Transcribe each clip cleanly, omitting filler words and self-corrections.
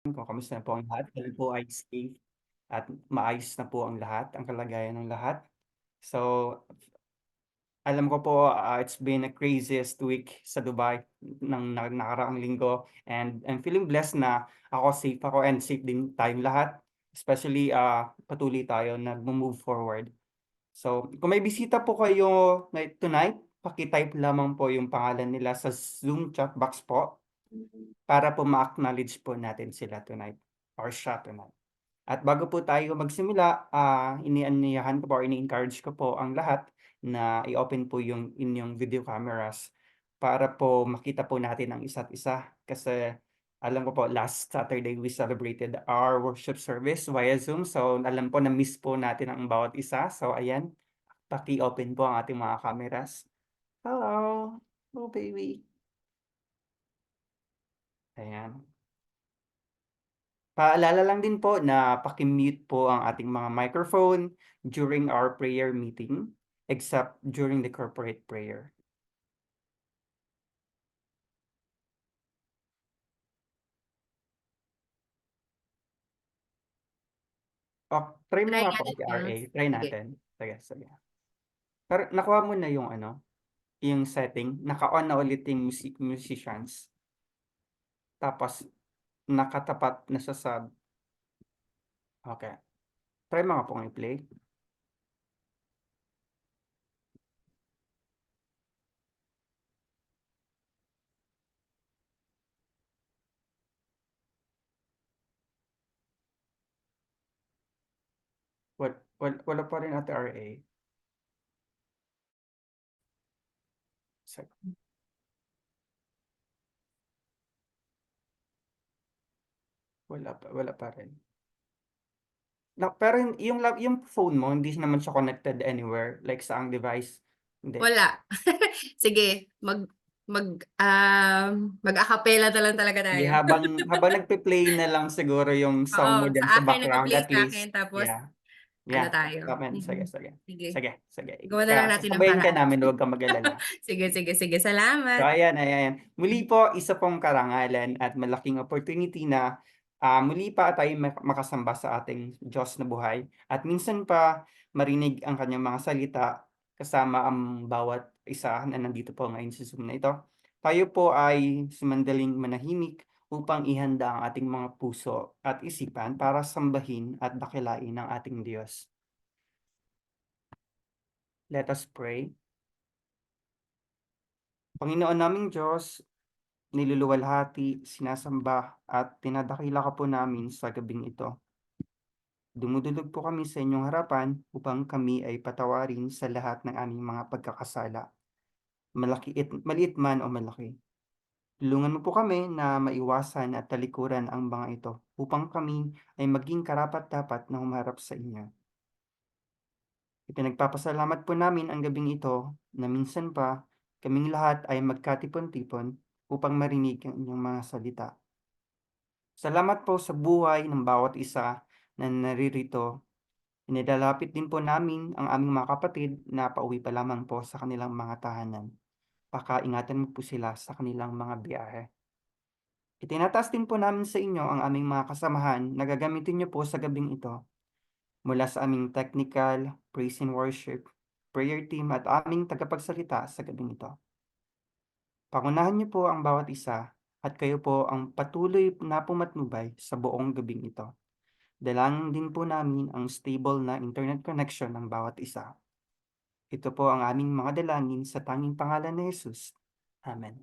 Kung kamusta na po ang lahat, kayo po ay safe at maayos na po ang lahat, ang kalagayan ng lahat. So, alam ko po, it's been a craziest week sa Dubai ng nakaraang linggo, and I'm feeling blessed na safe ako and safe din tayong lahat. Especially, patuloy tayo nagmo-move forward. So, kung may bisita po kayo tonight, paki-type lamang po yung pangalan nila sa Zoom chat box po para po ma-acknowledge po natin sila tonight or siya tonight. At bago po tayo magsimula, inianyayahan ko po or ini-encourage ko po ang lahat na i-open po yung inyong video cameras para po makita po natin ang isa't isa. Kasi alam ko po, last Saturday we celebrated our worship service via Zoom. So alam po na miss po natin ang bawat isa. So ayan, paki-open po ang ating mga cameras. Hello! Oh baby! Ayan. Paalala lang din po na paki-mute po ang ating mga microphone during our prayer meeting, except during the corporate prayer. Try mo Try nga po, natin, Ate RA. Nels. Try Sige. natin. Sige, sige. Pero nakuha mo na yung yung setting. Naka-on na ulit yung musicians. Tapos, nakatapat na siya sa... Okay. Try mo nga pong i-play. Wala pa rin, Ate RA. Wala pa rin. Pero yung phone mo, hindi naman siya connected anywhere, like sa ang device. Hindi. Wala. Sige, mag-acapella na lang talaga Sige, tayo. habang nagpe-play na lang siguro yung Oo, song mo sa dyan sa akin background, nagpa-play at sa akin least. tapos Yeah. ano Yeah. tayo. Sige, sige. Sige. Sige, sige. Gawa na lang natin ng Sasabayin ka paraan. namin, huwag kang mag-alala. Sige, sige, sige. So Salamat. ayan, ayan. Muli po, isa pong karangalan at malaking opportunity na muli pa tayo makasamba sa ating Diyos na buhay. At minsan pa marinig ang kanyang mga salita kasama ang bawat isa na nandito po ngayon sa Zoom na ito. Tayo po ay sumandaling manahimik upang ihanda ang ating mga puso at isipan para sambahin at dakilain ang ating Diyos. Let us pray. Panginoon naming Diyos, niluluwalhati, sinasamba at tinadakila ka po namin sa gabing ito. Dumudulog po kami sa inyong harapan upang kami ay patawarin sa lahat ng aming mga pagkakasala, maliit man o malaki. Tulungan mo po kami na maiwasan at talikuran ang mga ito upang kami ay maging karapat-dapat na humarap sa inyo. Ipinagpapasalamat po namin ang gabing ito na minsan pa kaming lahat ay magkatipon-tipon upang marinig ang inyong mga salita. Salamat po sa buhay ng bawat isa na naririto. Inilalapit din po namin ang aming mga kapatid na pauwi pa lamang po sa kanilang mga tahanan. Pakaingatan mo po sila sa kanilang mga biyahe. Itinataas din po namin sa inyo ang aming mga kasamahan na gagamitin niyo po sa gabing ito mula sa aming technical, praise and worship, prayer team at aming tagapagsalita sa gabing ito. Pangunahan niyo po ang bawat isa at kayo po ang patuloy na pumatnubay sa buong gabing ito. Dalangin din po namin ang stable na internet connection ng bawat isa. Ito po ang aming mga dalangin sa tanging pangalan ni Jesus. Amen.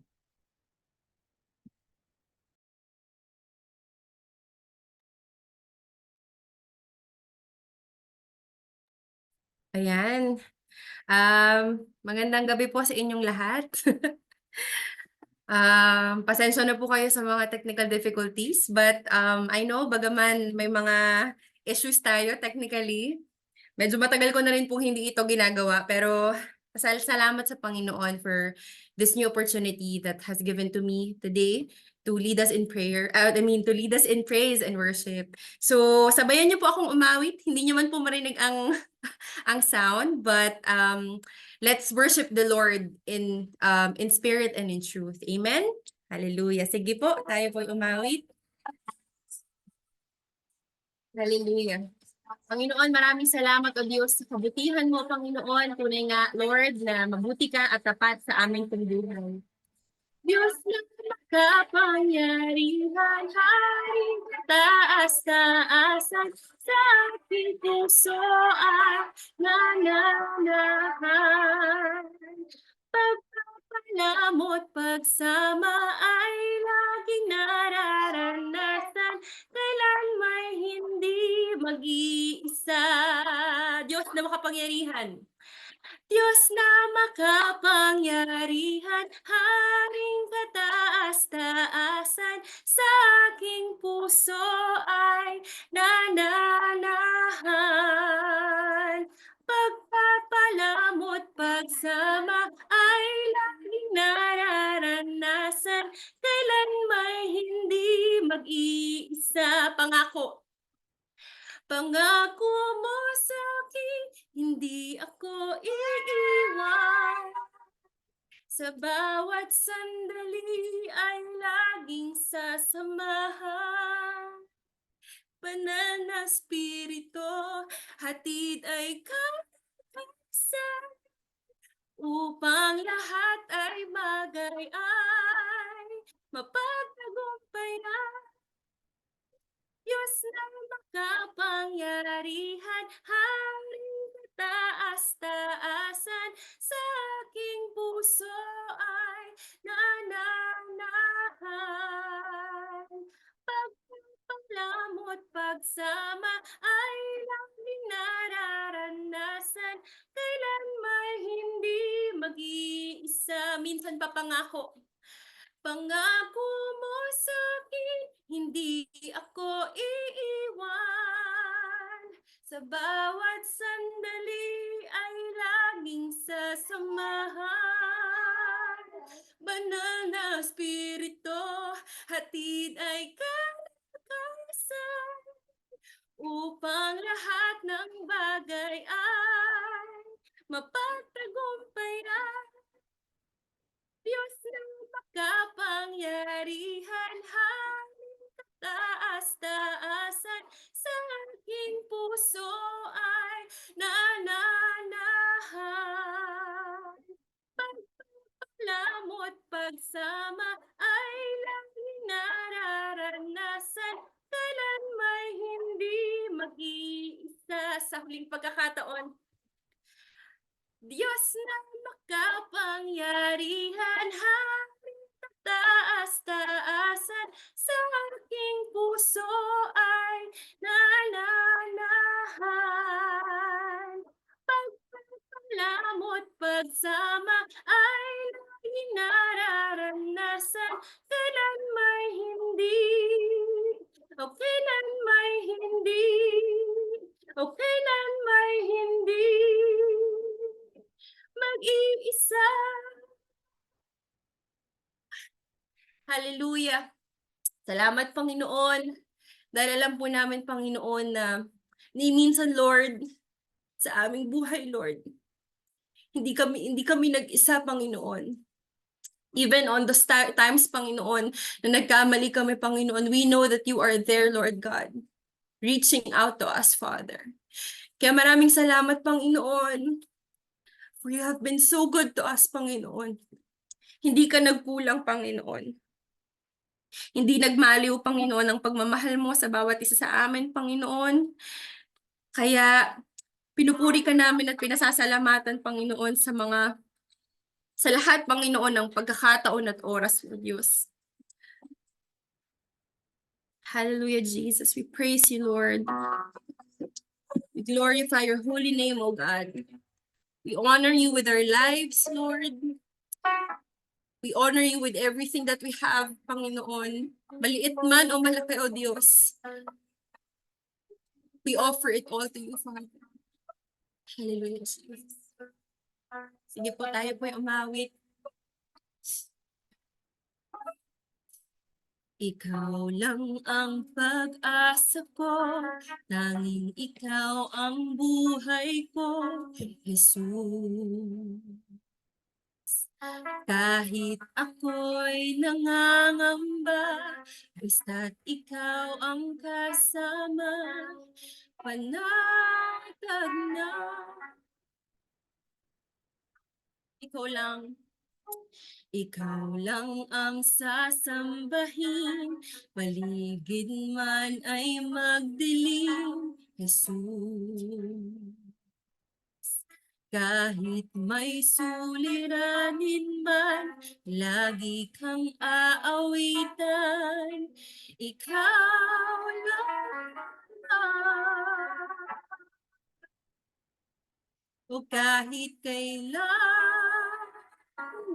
Ayan. Magandang gabi po sa inyong lahat. Pasensya na po kayo sa mga technical difficulties, but I know bagaman may mga issues tayo technically, medyo matagal ko na rin po hindi ito ginagawa, pero salamat sa Panginoon for this new opportunity that has given to me today to lead us in prayer, to lead us in praise and worship. So, sabayan niyo po akong umawit. Hindi niyo man po marinig ang ang sound, but let's worship the Lord in spirit and in truth. Amen? Hallelujah. Sige po, tayo po umawit. Hallelujah. Panginoon, maraming salamat o Diyos sa kabutihan mo, Panginoon. Tunay nga, Lord, na mabuti ka at tapat sa aming pagbuhay. Diyos na makapangyarihan, Haring kataas-taasan, sa aking puso ay nananahan. Pagpapalamot, pagsama ay laging nararanasan, kailan may hindi mag-iisa. Diyos na makapangyarihan. Diyos na makapangyarihan, Haring kataas-taasan, sa aking puso ay nananahan. Pagpapalamot, pagsama ay laging nararanasan, kailan may hindi mag-iisa. Pangako. Pangako mo sa akin, hindi ako iiwan. Sa bawat sandali ay laging sasamahan. Banal na Espiritu, hatid ay kaligtasan, upang lahat ay bagay ay mapagtagumpayan. Diyos na makapangyarihan, Haring kataas-taasan, sa aking puso ay nananahan. Pagpapalamot, pagsama ay laging nararanasan, kailan may hindi mag-iisa. Minsan pa pangako. Pangako mo sa akin, hindi ako iiwan. Sa bawat sandali ay laging sasamahan. Banal na Espiritu, hatid ay kalakasan, upang lahat ng bagay ay mapagtagumpayan. Diyos ng makapangyarihan, Haring kataas-taasan, sa aking puso ay nananahan. Pagpapalamot, pagsama ay laging nararanasan, kailan may hindi mag-iisa. Sa huling pagkakataon, Diyos na makapangyarihan, Haring kataas-taasan, sa aking puso ay nananahan. Pagpapalamot, pagsama ay laging nararanasan, kailan may hindi, o kailan may hindi, o kailan may hindi mag-iisa. Hallelujah. Salamat, Panginoon. Dahil alam po namin, Panginoon, na ni minsan, Lord, sa aming buhay, Lord, hindi kami nag-isa, Panginoon. Even on the times, Panginoon, na nagkamali kami, Panginoon, we know that you are there, Lord God, reaching out to us, Father. Kaya maraming salamat, Panginoon, for you have been so good to us, Panginoon. Hindi ka nagkulang, Panginoon. Hindi nagmaliw, Panginoon, ang pagmamahal mo sa bawat isa sa amin, Panginoon. Kaya pinupuri ka namin at pinasasalamatan, Panginoon, sa lahat, Panginoon, ng pagkakataon at oras mo, Diyos. Hallelujah, Jesus. We praise you, Lord. We glorify your holy name, O God. We honor you with our lives, Lord. We honor you with everything that we have, Panginoon. Maliit man o malaki, O Diyos. We offer it all to you, Father. Hallelujah, Jesus. Sige po, tayo po ay umawit. Ikaw lang ang pag-asa ko, tanging ikaw ang buhay ko, Jesus. Kahit ako'y nangangamba, basta't ikaw ang kasama, panatag na. Ikaw lang ang sasambahin, paligid man ay magdilim, Jesus. Kahit may suliranin man, lagi kang aawitan, ikaw lang. O kahit kailan,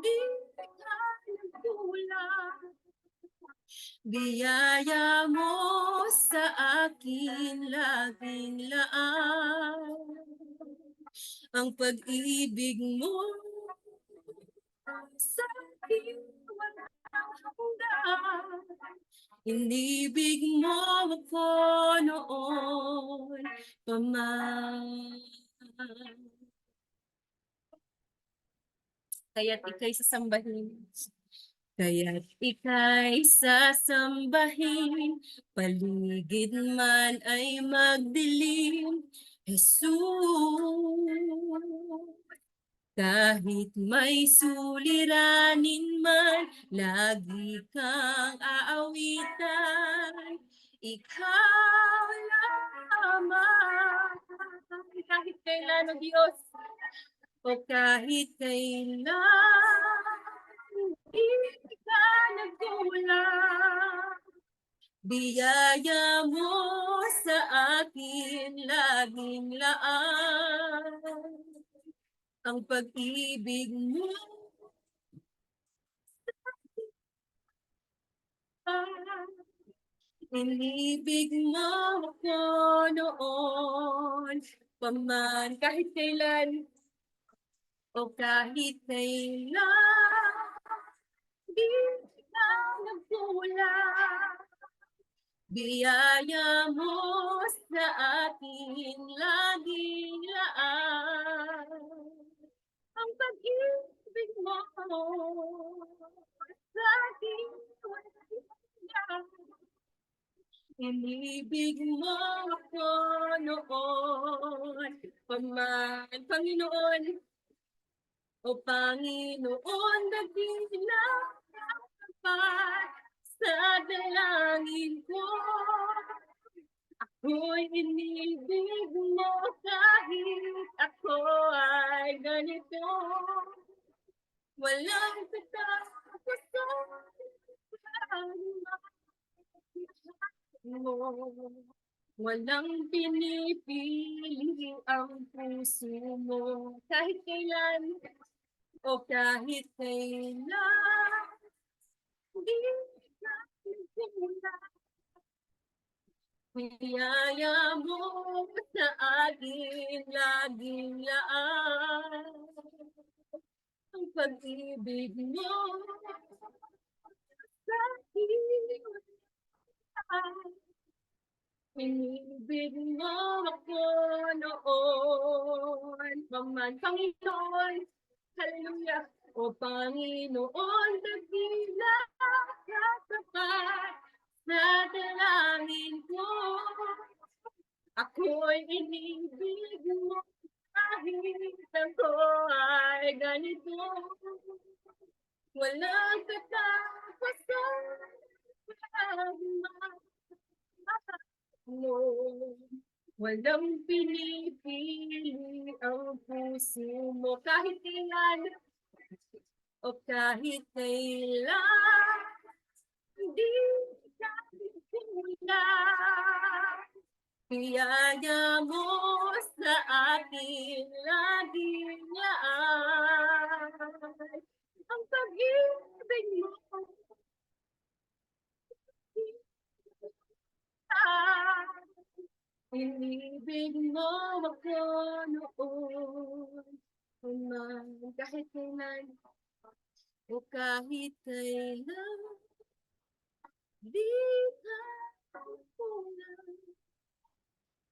di ka nagkulang. Biyaya mo sa akin laging laan. Ang pag-ibig mo sa akin walang hanggan. Inibig mo ako noon pa man. Kaya't ika'y sasambahin. Kaya't ika'y sasambahin, paligid man ay magdilim, Jesus. Kahit may suliranin man, lagi kang aawitan, ikaw lamang. Kahit kailan, O Diyos, o kahit kailan, hindi ka nagkulang. Biyaya mo sa akin laging laan. Ang pag-ibig mo inibig mo ako noon pa man, kahit kailan o kahit kailan, di ka nagkulang. Biyaya mo sa akin laging laan. Ang pag-ibig mo sa akin walang hanggan. Inibig mo ako noon pa man, Panginoon. O Panginoon, dakila ang tapat sa dalangin ko. Ako'y inibig mo kahit ako ay ganito. Walang katapusan mo. Walang pinipili ang puso mo. Kahit kailan o kahit kailan, di ka nagkulang. Biyaya mo sa akin laging laan. Ang pag-ibig mo sa akin walang. Inibig mo ako noon pa man, Panginoon. Hallelujah. O Panginoon, dakila ka tapat sa dalangin ko. Ako'y inibig mo kahit ako ay ganito. Walang katapusan mo. Walang pinipili ang puso mo kahit kailan o kahit kailan, hindi ka nagkulang. Biyaya mo sa akin laging laan. Ang pag-ibig mo inibig mo ako noon man, kahit kailan o kahit kailan, di ka kulang.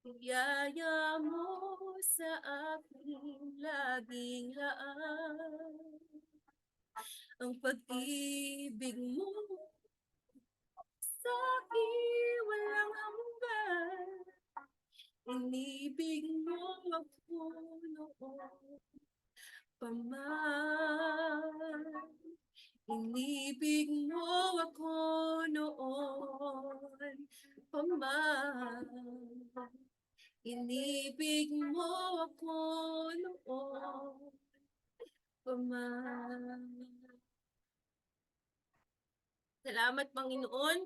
Biyaya mo sa akin laging laan. Ang pag-ibig mo sa akin walang hanggan. inibig mo ako noon pa man. Inibig mo ako noon pa man. Inibig mo ako noon pa man. Salamat, Panginoon,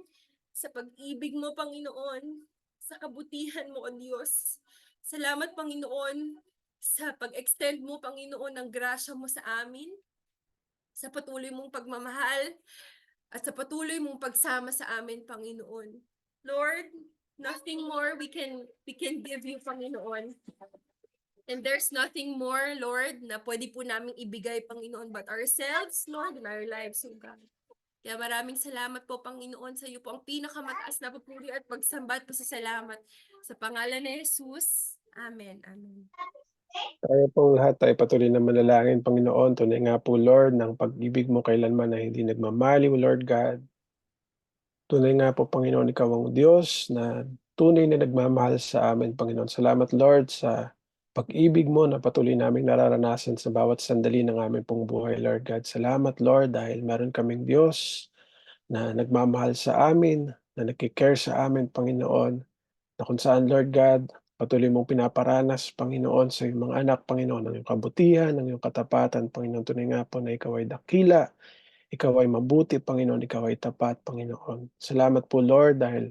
sa pag-ibig mo, Panginoon, sa kabutihan mo, O Diyos. Salamat, Panginoon, sa pag-extend mo, Panginoon, ng grasya mo sa amin, sa patuloy mong pagmamahal, at sa patuloy mong pagsama sa amin, Panginoon. Lord, nothing more we can give you, Panginoon. And there's nothing more, Lord, na pwede po naming ibigay, Panginoon, but ourselves, Lord, in our lives, O God. Kaya maraming salamat po, Panginoon, sa iyo po ang pinakamataas na papuri at pagsamba at pasasalamat. Sa pangalan ni Jesus. Amen. Amen. Tayo pong lahat ay patuloy na manalangin, Panginoon. Tunay nga po, Lord, ng pag-ibig mo kailanman na hindi nagmamaliw, Lord God. Tunay nga po, Panginoon, ikaw ang Diyos na tunay na nagmamahal sa amin, Panginoon. Salamat, Lord, sa pag-ibig mo na patuloy naming nararanasan sa bawat sandali ng aming pong buhay, Lord God. Salamat, Lord, dahil meron kaming Diyos na nagmamahal sa amin, na nagkikare sa amin, Panginoon, na kung saan, Lord God, patuloy mong pinaparanas, Panginoon, sa iyong mga anak, Panginoon, ang iyong kabutihan, ang iyong katapatan, Panginoon. Tunay nga po na ikaw ay dakila, ikaw ay mabuti, Panginoon, ikaw ay tapat, Panginoon. Salamat po, Lord, dahil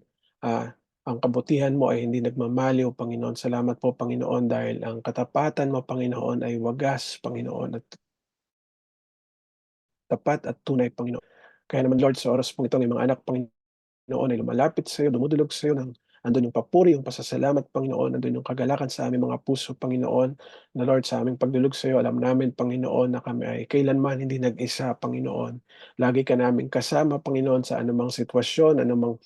ang kabutihan mo ay hindi nagmamaliw, Panginoon. Salamat po, Panginoon, dahil ang katapatan mo, Panginoon, ay wagas, Panginoon, at tapat at tunay, Panginoon. Kaya naman, Lord, sa oras pong ito, ng mga anak, Panginoon, ay lumalapit sa iyo, dumudulog sa iyo ng andun yung papuri, yung pasasalamat, Panginoon, andun yung kagalakan sa aming mga puso, Panginoon, na Lord, sa aming pagdulog sa iyo, alam namin, Panginoon, na kami ay kailanman hindi nag-isa, Panginoon. Lagi ka namin kasama, Panginoon, sa anumang sitwasyon, anumang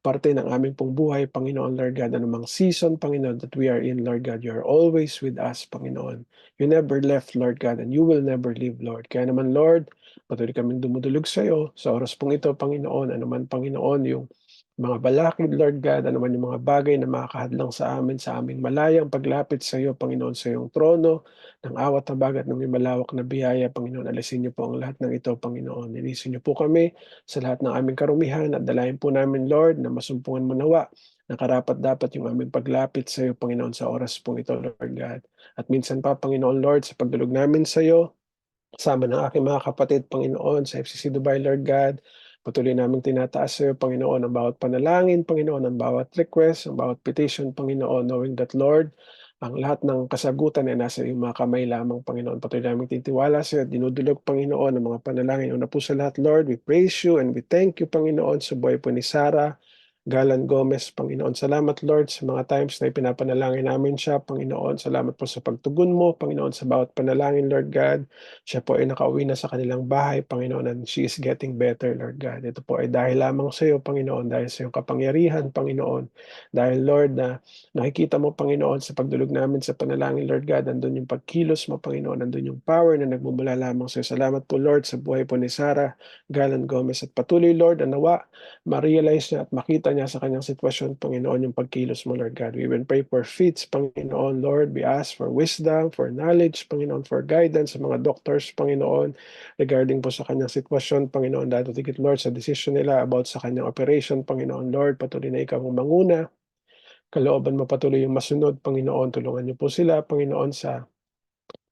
parte ng aming pong buhay, Panginoon, Lord God, anumang season, Panginoon, that we are in, Lord God, you are always with us, Panginoon. You never left, Lord God, and you will never leave, Lord. Kaya naman, Lord, patuloy kaming dumudulog sa iyo, sa oras pong ito, Panginoon, anuman, Panginoon, yung mga balakid, Lord God, ano man yung mga bagay na makakahadlang sa amin, sa aming malayang paglapit sa iyo, Panginoon, sa iyong trono, ng awat na bagat ng may malawak na biyaya, Panginoon. Alisin niyo po ang lahat ng ito, Panginoon. Linisin niyo po kami sa lahat ng aming karumihan at dalayan po namin, Lord, na masumpungan mo nawa na karapat-dapat yung aming paglapit sa iyo, Panginoon, sa oras pong ito, Lord God. At minsan pa, Panginoon, Lord, sa pagdulog namin sa iyo, kasama ng aking mga kapatid, Panginoon, sa FCC Dubai, Lord God. Patuloy naming tinataas sa iyo, Panginoon, ang bawat panalangin, Panginoon, ang bawat request, ang bawat petition, Panginoon, knowing that, Lord, ang lahat ng kasagutan ay nasa iyong mga kamay lamang, Panginoon. Patuloy naming titiwala sa iyo at dinudulog, Panginoon, ang mga panalangin. Una po sa lahat, Lord, we praise you and we thank you, Panginoon, sa buhay po ni Sarah Galan Gomez, Panginoon. Salamat, Lord, sa mga times na ipinapanalangin namin siya, Panginoon. Salamat po sa pagtugon mo, Panginoon, sa bawat panalangin, Lord God. Siya po ay nakauwi na sa kanilang bahay, Panginoon, and she is getting better, Lord God. Ito po ay dahil lamang sa iyo, Panginoon, dahil sa iyong kapangyarihan, Panginoon. Dahil, Lord, na nakikita mo, Panginoon, sa pagdulog namin sa panalangin, Lord God, andun yung pagkilos mo, Panginoon, andun yung power na nagmumula lamang sa iyo. Salamat po, Lord, sa buhay po ni Sarah Galan Gomez. At patuloy, Lord, na nawa ma-realize niya at makita niya sa kanyang sitwasyon, Panginoon, yung pagkilos mo, Lord God. We even pray for feats, Panginoon, Lord. We ask for wisdom, for knowledge, Panginoon, for guidance sa mga doctors, Panginoon, regarding po sa kanyang sitwasyon, Panginoon, dato tigit, Lord, sa decision nila about sa kanyang operation, Panginoon, Lord, patuloy na ikaw ang manguna. Kalooban mo patuloy yung masunod, Panginoon. Tulungan niyo po sila, Panginoon, sa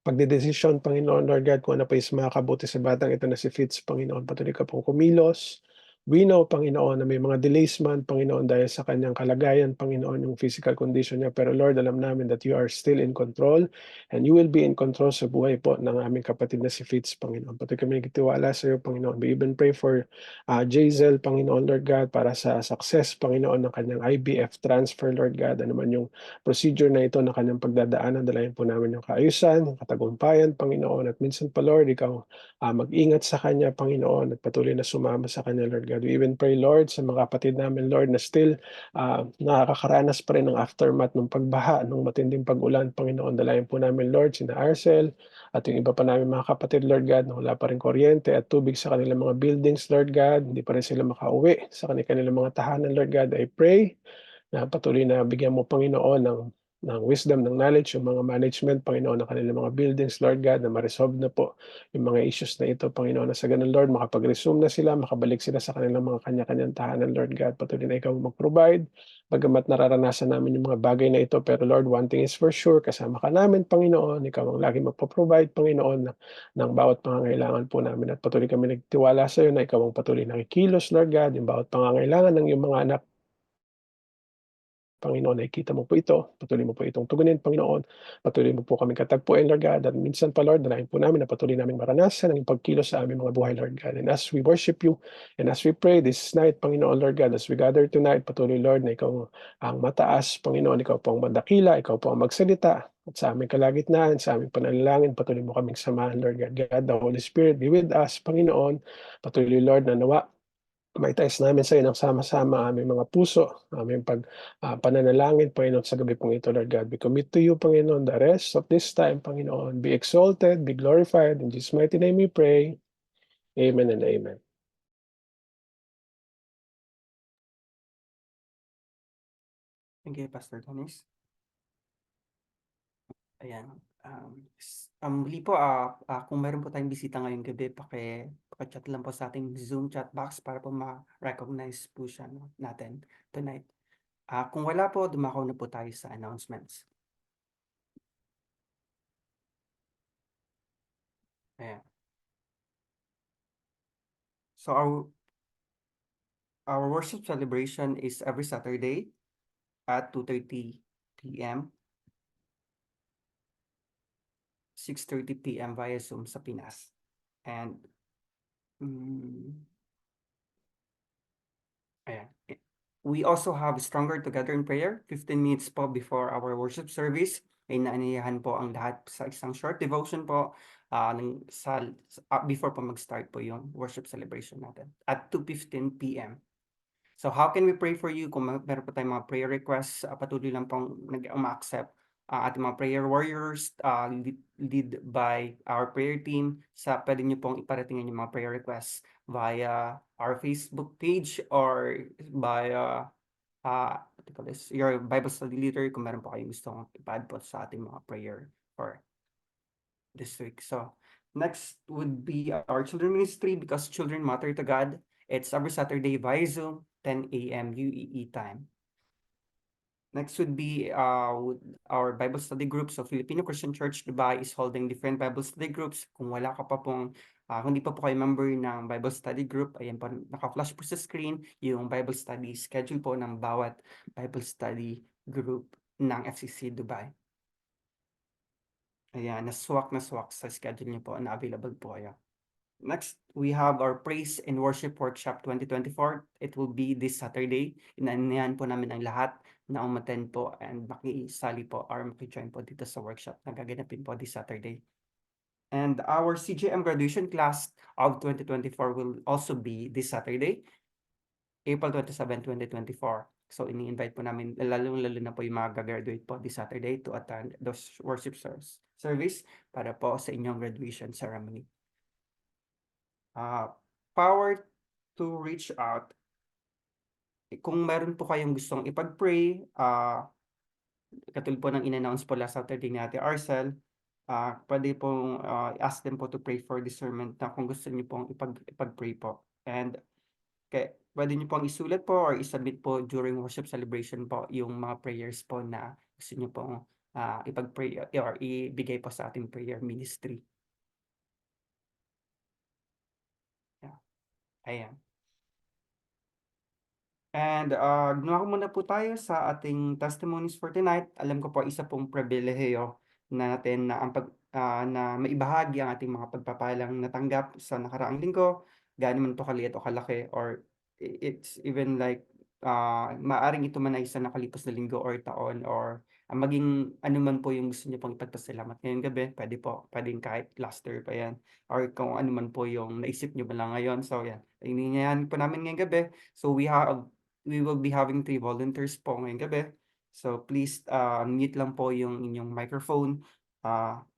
pagdedesisyon, Panginoon, Lord God, kung ano pa is makakabuti sa batang ito na si Fitz, Panginoon, patuloy ka pong kumilos. We know, Panginoon, na may mga delays man, Panginoon, dahil sa kanyang kalagayan, Panginoon, yung physical condition niya. Pero Lord, alam namin that you are still in control and you will be in control sa buhay po ng aming kapatid na si Fitz, Panginoon. Patuloy kami nagtitiwala sa iyo, Panginoon. We even pray for Jazel, Panginoon, Lord God, para sa success, Panginoon, ng kanyang IVF transfer, Lord God. Ano man yung procedure na ito na kanyang pagdadaanan, dalayan po namin yung kaayusan, yung katagumpayan, Panginoon. At minsan pa, Lord, ikaw mag-ingat sa kanya, Panginoon, at patuloy na sumama sa kanya, Lord God. We even pray, Lord, sa mga kapatid namin, Lord, na still nakakaranas pa rin ng aftermath ng pagbaha, ng matinding pag-ulan, Panginoon. Dalayan po namin, Lord, sina Arcel, at yung iba pa namin mga kapatid, Lord God, na wala pa rin kuryente at tubig sa kanilang mga buildings, Lord God. Hindi pa rin sila makauwi sa kanilang mga tahanan, Lord God. I pray na patuloy na bigyan mo, Panginoon, ng wisdom, ng knowledge, yung mga management, Panginoon, ng kanilang mga buildings, Lord God, na ma-resolve na po yung mga issues na ito, Panginoon, na sa ganun, Lord, makapag-resume na sila, makabalik sila sa kanilang mga kanya-kanyang tahanan, Lord God. Patuloy na ikaw mag-provide, bagamat nararanasan namin yung mga bagay na ito, pero Lord, one thing is for sure, kasama ka namin, Panginoon, ikaw ang lagi magpo-provide, Panginoon, ng bawat pangangailangan po namin, at patuloy kami nagtiwala sa iyo na ikaw ang patuloy nakikilos, Lord God, yung bawat pangangailangan ng iyong mga anak, Panginoon, nakikita mo po ito. Patuloy mo po itong tugunin, Panginoon. Patuloy mo po kaming katagpuin, Lord God. At minsan pa, Lord, dalayan po namin na patuloy naming maranasan ang pagkilos sa aming mga buhay, Lord God. And as we worship you, and as we pray this night, Panginoon, Lord God, as we gather tonight, patuloy, Lord, na ikaw ang mataas, Panginoon, ikaw po ang mandakila, ikaw po ang magsalita. At sa aming kalagitnaan, sa aming panalangin, patuloy mo kaming samahan, Lord God. God, the Holy Spirit, be with us, Panginoon. Patuloy, Lord, na nawa maitaas namin sa iyo ng sama-sama aming mga puso, aming pananalangin, Panginoon, sa gabi pong ito, Lord God. We commit to you, Panginoon, the rest of this time, Panginoon. Be exalted, be glorified. In Jesus' mighty name we pray. Amen and amen. Thank you, Pastor Dennis. Ayan. Muli po, kung meron po tayong bisita ngayong gabi, paki-chat lang po sa ating Zoom chat box para po ma-recognize po siya natin tonight. Kung wala po, dumako na po tayo sa announcements. Ayan. So our worship celebration is every Saturday at 2:30 p.m. 6:30 p.m. via Zoom sa Pinas. And ayan. We also have Stronger Together in Prayer, 15 minutes po before our worship service. Ay naaniyahan po ang lahat sa isang short devotion po before po mag-start po yung worship celebration natin at 2:15 p.m. So how can we pray for you? Kung meron po tayong mga prayer requests, patuloy lang pong ma-accept ating mga prayer warriors lead by our prayer team. Pwede nyo pong iparatingin yung mga prayer requests via our Facebook page or via what do you call this, your Bible study leader kung meron po kayong gustong ipa-add po sa ating mga prayer for this week. So next would be our children ministry, because children matter to God. It's every Saturday via Zoom, 10 a.m. UEE time. Next would be our Bible study group. So Filipino Christian Church Dubai is holding different Bible study groups. Kung wala ka pa pong, kung hindi pa po kayo member ng Bible study group, ayan po, naka-flash po sa screen yung Bible study schedule po ng bawat Bible study group ng FCC Dubai. Ayan, naswak sa schedule niyo po na available po kayo. Next, we have our Praise and Worship Workshop 2024. It will be this Saturday. Inaanyahan po namin ang lahat na umattend po and makisali po or makijoin po dito sa workshop na gaganapin po this Saturday. And our CGM graduation class of 2024 will also be this Saturday, April 27, 2024. So ini-invite po namin, lalo na po yung mga gagraduate po this Saturday to attend those worship service para po sa inyong graduation ceremony. Power to reach out. Kung meron po kayong gustong ipag-pray, katulad po ng in-announce po last Saturday ni Ate Arcel, pwede pong ask them po to pray for discernment na kung gusto niyo pong ipag-pray po. And pwede niyo pong isulat po or isubmit po during worship celebration po yung mga prayers po na gusto niyo pong ipag-pray or ibigay po sa ating prayer ministry. Ayan. And ginawa ko muna po tayo sa ating testimonies for tonight. Alam ko po isa pong pribilehiyo natin na na maibahagi ang ating mga pagpapalang natanggap sa nakaraang linggo, gaano man po kaliit o kalaki, or it's even like maaring ito man ay isa nakalipas na linggo or taon, or maging ano man po yung gusto niyo pong ipagpasalamat ngayong gabi, pwedeng kahit last year pa yan, or kung ano man po yung naisip niyo ba lang ngayon. So yan, ininyahan po namin ngayong gabi. So we will be having 3 volunteers po ngayong gabi. So please mute lang po yung inyong microphone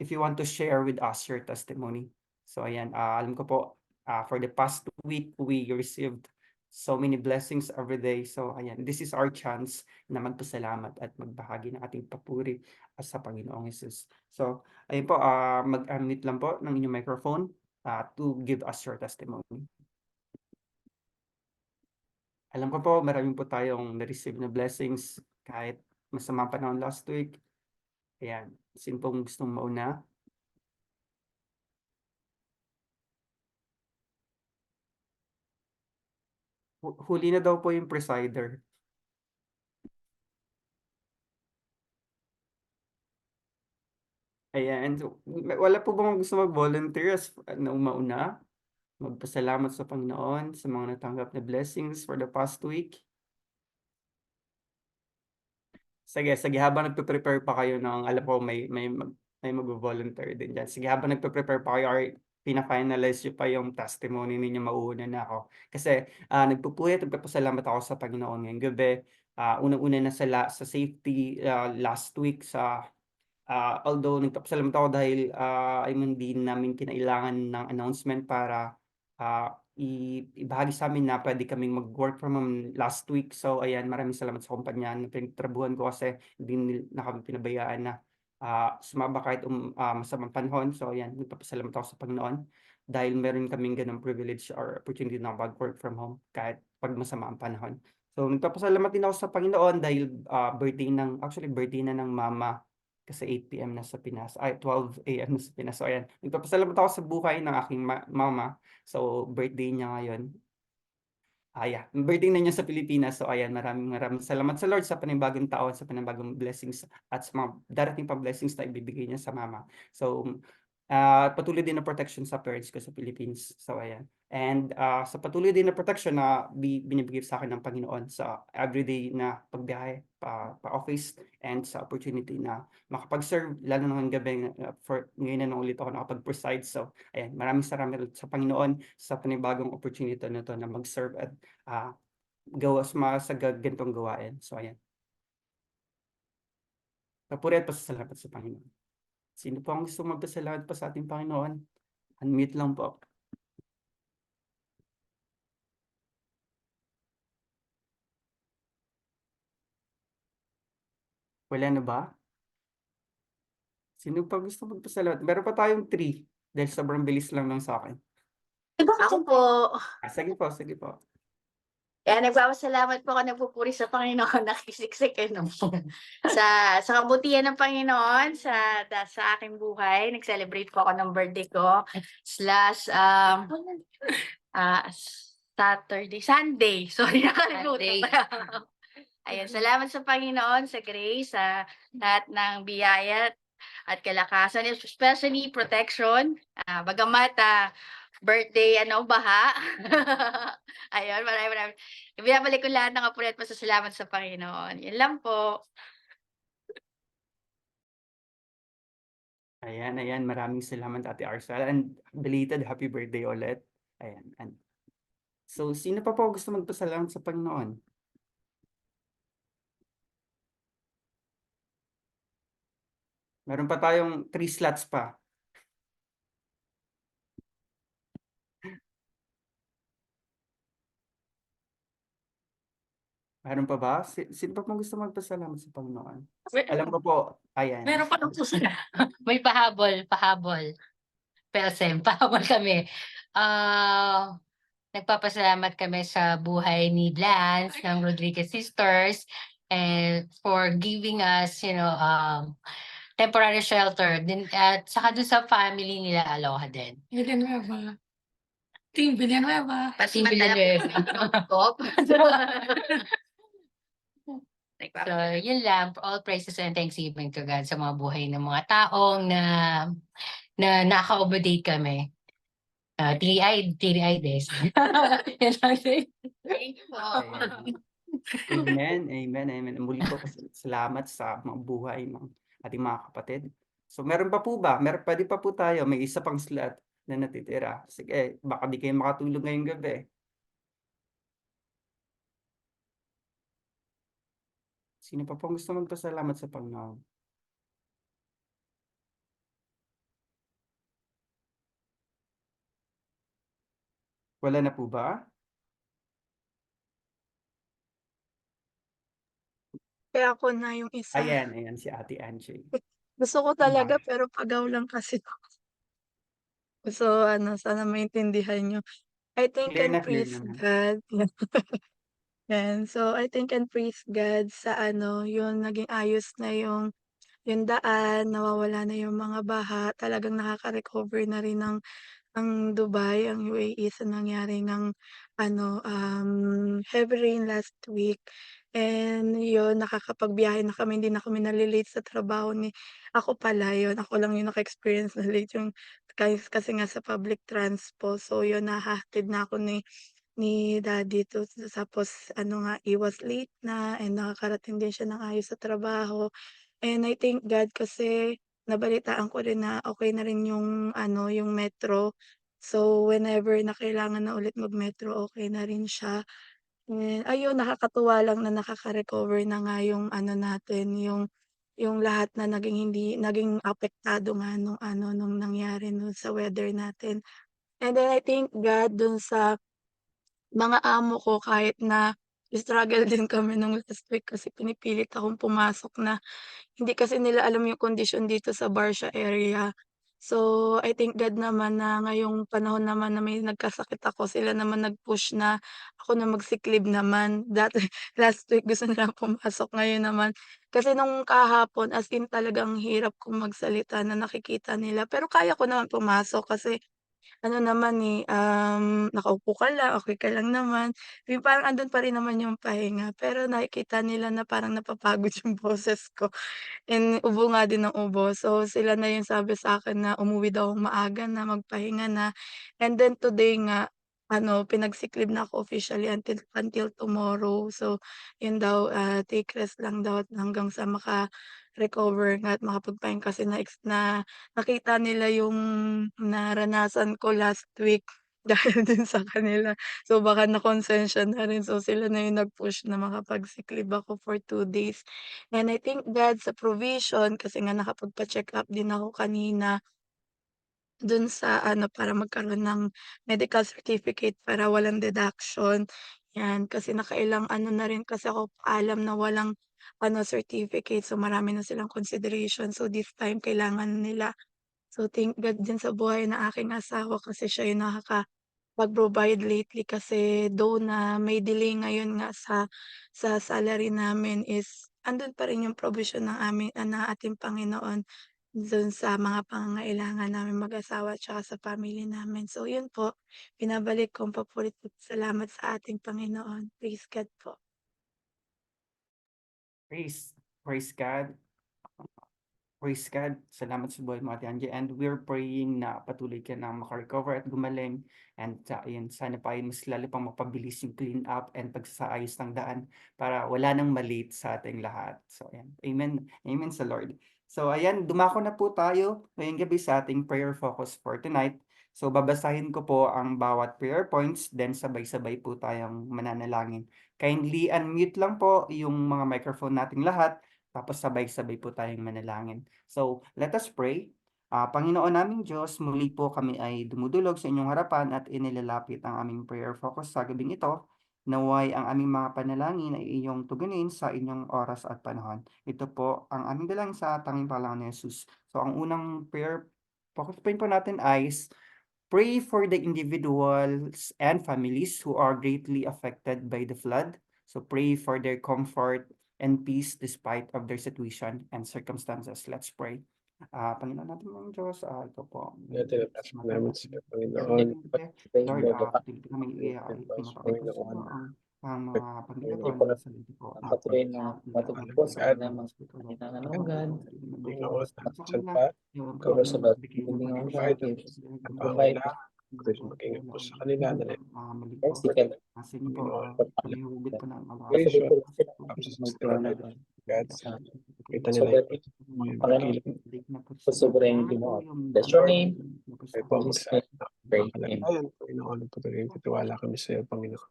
if you want to share with us your testimony. So ayan, alam ko po for the past week we received so many blessings every day. So ayan, this is our chance na magpasalamat at magbahagi ng ating papuri sa Panginoong Hesus. So ayun po, mag-unmute lang po ng inyong microphone to give us your testimony. Alam ko po, maraming po tayong na-receive na blessings kahit masama panahon last week. Ayan, sino pong gustong mauna? Huli na daw po yung presider. Ayan, so, wala po bang gusto mag-volunteer na umauna? Magpasalamat sa Panginoon sa mga natanggap na blessings for the past week. Sige, habang nagpe-prepare pa kayo ng, alam ko may mag-volunteer din dyan. Sige, habang nagpe-prepare pa kayo or pina-finalize nyo pa yung testimony ninyo, mauuna na ako. Kasi nagpupuyat, nagpapasalamat ako sa Panginoon ngayong gabi. Unang-una na sa safety last week although nagpapasalamat ako dahil hindi namin kinailangan ng announcement para ibahagi sa amin na pwede kaming mag-work from home last week. So ayan, maraming salamat sa kumpanya na pinagtrabuhan ko kasi hindi na kami pinabayaan na sumaba kahit masamang panahon. So ayan, nagpapasalamat ako sa Panginoon dahil meron kaming ganong privilege or opportunity na mag-work from home kahit pag masama ang panahon. So nagpapasalamat din ako sa Panginoon dahil birthday na ng mama kasi 8 PM na sa Pinas, 12 AM na sa Pinas. So ayan, nagpapasalamat ako sa buhay ng aking mama. So birthday niya ngayon. Birthday na niya sa Pilipinas. So ayan, maraming salamat sa Lord sa panibagong taon, sa panibagong blessings at sa mga darating pa blessings na ibibigay niya sa mama. So patuloy din na protection sa parents ko sa Philippines. So ayan. And sa patuloy din na protection na binibigay sa akin ng Panginoon sa everyday na pagbiyahe pa-office and sa opportunity na makapag-serve lalo na ng gabi ngayon na ulit ako nakapag-preside. So ayan, maraming salamat sa Panginoon sa panibagong opportunity na to na mag-serve at gawa sa ganitong gawain. So ayan. Papuri at pasasalamat sa Panginoon. Sino po ang gusto magpasalamat pa sa ating Panginoon? Unmute lang po. Wala na ba? Sino pa gusto magpasalamat? Meron pa tayong 3 dahil sobrang bilis lang ng sa akin. Ako po. Sige po, sige po. Kaya nagpapasalamat po ako, nagpupuri sa Panginoon, nakisiksik no? sa kabutihan ng Panginoon sa aking buhay. Nag-celebrate po ako ng birthday ko Sunday. Sorry, nakalimutan. Ayun, salamat sa Panginoon, sa grace, sa lahat ng biyaya at kalakasan, especially protection. Bagamat birthday, baha. Ayun, maraming. Ibinabalik ko lahat ng papuri at pasasalamat sa Panginoon. Yun lang po. Ayan, maraming salamat Ate Arsal and belated happy birthday ulit. Ayan. And so, sino pa po gusto magpasalamat sa Panginoon? Meron pa tayong 3 slots pa. Meron pa ba? Sino pa pong gusto magpasalamat sa Panginoon? Alam ko po, ayan. Meron pa nung susunod. May pahabol. Pelsem, pahabol kami. Nagpapasalamat kami sa buhay ni Blanche ng Rodriguez Sisters and for giving us, temporary shelter. At saka dun sa family nila Aloha din. Villanueva. Team Villanueva. Team Villanueva. So, yun lang. All praises and thanksgiving to God sa mga buhay ng mga taong na naka-obedate kami. Teary-eyed eh. Yan lang din. Thank you po. Amen. Muli po salamat sa mga buhay ng ating mga kapatid. So meron pa po ba? Pwede pa po tayo. May isa pang slot na natitira. Sige, baka di kayo makatulog ngayong gabi. Sino pa pong gusto magpasalamat sa Panginoon? Wala na po ba? Kaya ako na yung isa. Ayan si Ate Angie. Gusto ko Tama. talaga pero pagaw lang kasi ako. So ano, sana maintindihan niyo. I thank Clear and na clear praise naman. God. Yan. So I thank and praise God sa ano, yung naging ayos na yung daan, nawawala na yung mga baha, talagang nakaka-recover na rin ang Dubai, ang UAE sa nangyari ng ano, heavy rain last week. And yun, nakakapagbiyahe na kami, hindi na kami nale-late sa trabaho ni ako pala yun, ako lang yung naka-experience na late yung kasi nga sa public transpo. So yun, nahahatid na ako ni daddy tapos ano nga, iwas late na and nakakarating din siya ng ayos sa trabaho. And I thank God kasi nabalitaan ko rin na okey na rin yung ano, yung metro. So, whenever na kailangan na ulit mag-metro, okey na rin siya. And ayun, nakakatuwa lang na nakaka-recover na nga yung ano natin, yung lahat na naging apektado nga nung ano, nung nangyari nun sa weather natin. And then I thank God dun sa mga amo ko kahit na struggle din kami nung last week kasi pinipilit akong pumasok na hindi kasi nila alam yung kondisyon dito sa Barcia area. So, I thank God naman na ngayong panahon naman na may nagkasakit ako, sila naman nag-push na ako na mag-sick leave naman. Dati last week gusto nila pumasok, ngayon naman kasi nung kahapon as in talagang hirap kong magsalita na nakikita nila. Pero kaya ko naman pumasok kasi ano naman, nakaupo ka lang, okey ka lang naman, yung parang andun pa rin naman yung pahinga. Pero nakikita nila na parang napapagod yung boses ko. And ubo nga din ng ubo. So, sila na yung sabi sa'kin na umuwi daw akong maaga na, magpahinga na. And then today nga, ano, pinag-sick leave na ako officially until tomorrow. So, yun daw, take rest lang daw at hanggang sa maka-recover nga at makapagpahinga kasi na nakita nila yung naranasan ko last week dahil din sa kanila. So, baka nakonsensya na rin. So, sila na yung nag-push na makapag-sick leave ako for 2 days. And I thank God sa provision kasi nga nakapagpa-check-up din ako kanina dun sa ano, para magkaroon ng medical certificate para walang deduction, 'yan. Kasi nakailang ano na rin kasi ako alam na walang ano, certificate, so marami na silang consideration. So this time kailangan nila. So thank God din sa buhay ng aking asawa kasi siya yung nakakapag-provide lately kasi though na may delay ngayon nga sa salary namin is andun pa rin yung provision ng ating Panginoon dun sa mga pangangailangan naming mag-asawa tsaka sa family namin. So yun po, binabalik kong papuri at salamat sa ating Panginoon. Praise God po. Praise God. Praise God. Salamat sa buhay mo, Ate Angie. And we're praying na patuloy ka na makarecover at gumaling. And ayun, sana pa ay mas lalo pang mapabilis yung clean up and pagsasaayos ng daan para wala nang malate sa ating lahat. So ayan, amen. Amen sa Lord. So ayan, dumako na po tayo ngayong gabi sa ating prayer focus for tonight. So babasahin ko po ang bawat prayer points, then sabay-sabay po tayong mananalangin. Kindly unmute lang po yung mga microphone nating lahat. Tapos sabay-sabay po tayong manalangin. So, let us pray. Panginoon naming Diyos, muli po kami ay dumudulog sa inyong harapan at inilalapit ang aming prayer focus sa gabing ito. Naway ang aming mga panalangin ay iyong tugunin sa inyong oras at panahon. Ito po ang aming dalangin sa tanging pangalan ni Jesus. So, ang unang prayer focus point po natin ay pray for the individuals and families who are greatly affected by the flood. So pray for their comfort and peace despite of their situation and circumstances. Let's pray. Panginoon natin mga Diyos, ito po. Tinataas po namin sa iyo, Panginoon. Lord, patuloy kami Panginoon. ang mga pagdilagol po sa dito po. patuloy na matutupos sa kanilang mga pangangailangan. Panginoon, Sa saan kanila, pa? yung Gawin sa ba't bigyan hindi mo nga Provide natin ang provide pangangailangan. Patuloy mag-ingat po sa kanila na Maligpo. physical Kasi niyo po, Panginoon. palihugot po ng mga Gracious, po sila tapos sa magkaroon sistema ng God, sa kita so nila that yung Panginoon pagkilos po sovereignty mo. Bless your name. ay po ang Jesus magsaayos name. na Pray. mga kalagayan. Panginoon, patuloy titiwala kami sa iyo, Panginoon.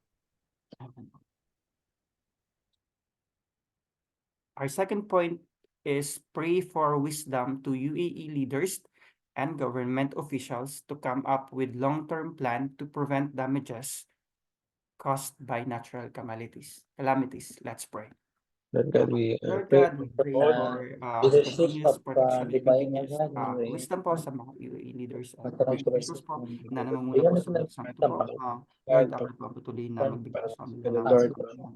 Our second point is pray for wisdom to UAE leaders and government officials to come up with long-term plan to prevent damages caused by natural calamities. Let's pray. Lord God, we Lord pray God, we pray for for leadership continuous protection and dibayin continuous agad yung wisdom po sa mga POA leaders and Mataraw POA ko officials po all. na namumuna Iyan po na sa sila bansang ito po. God, Lord, ako po patuloy na magbigay sa amin ng Lord,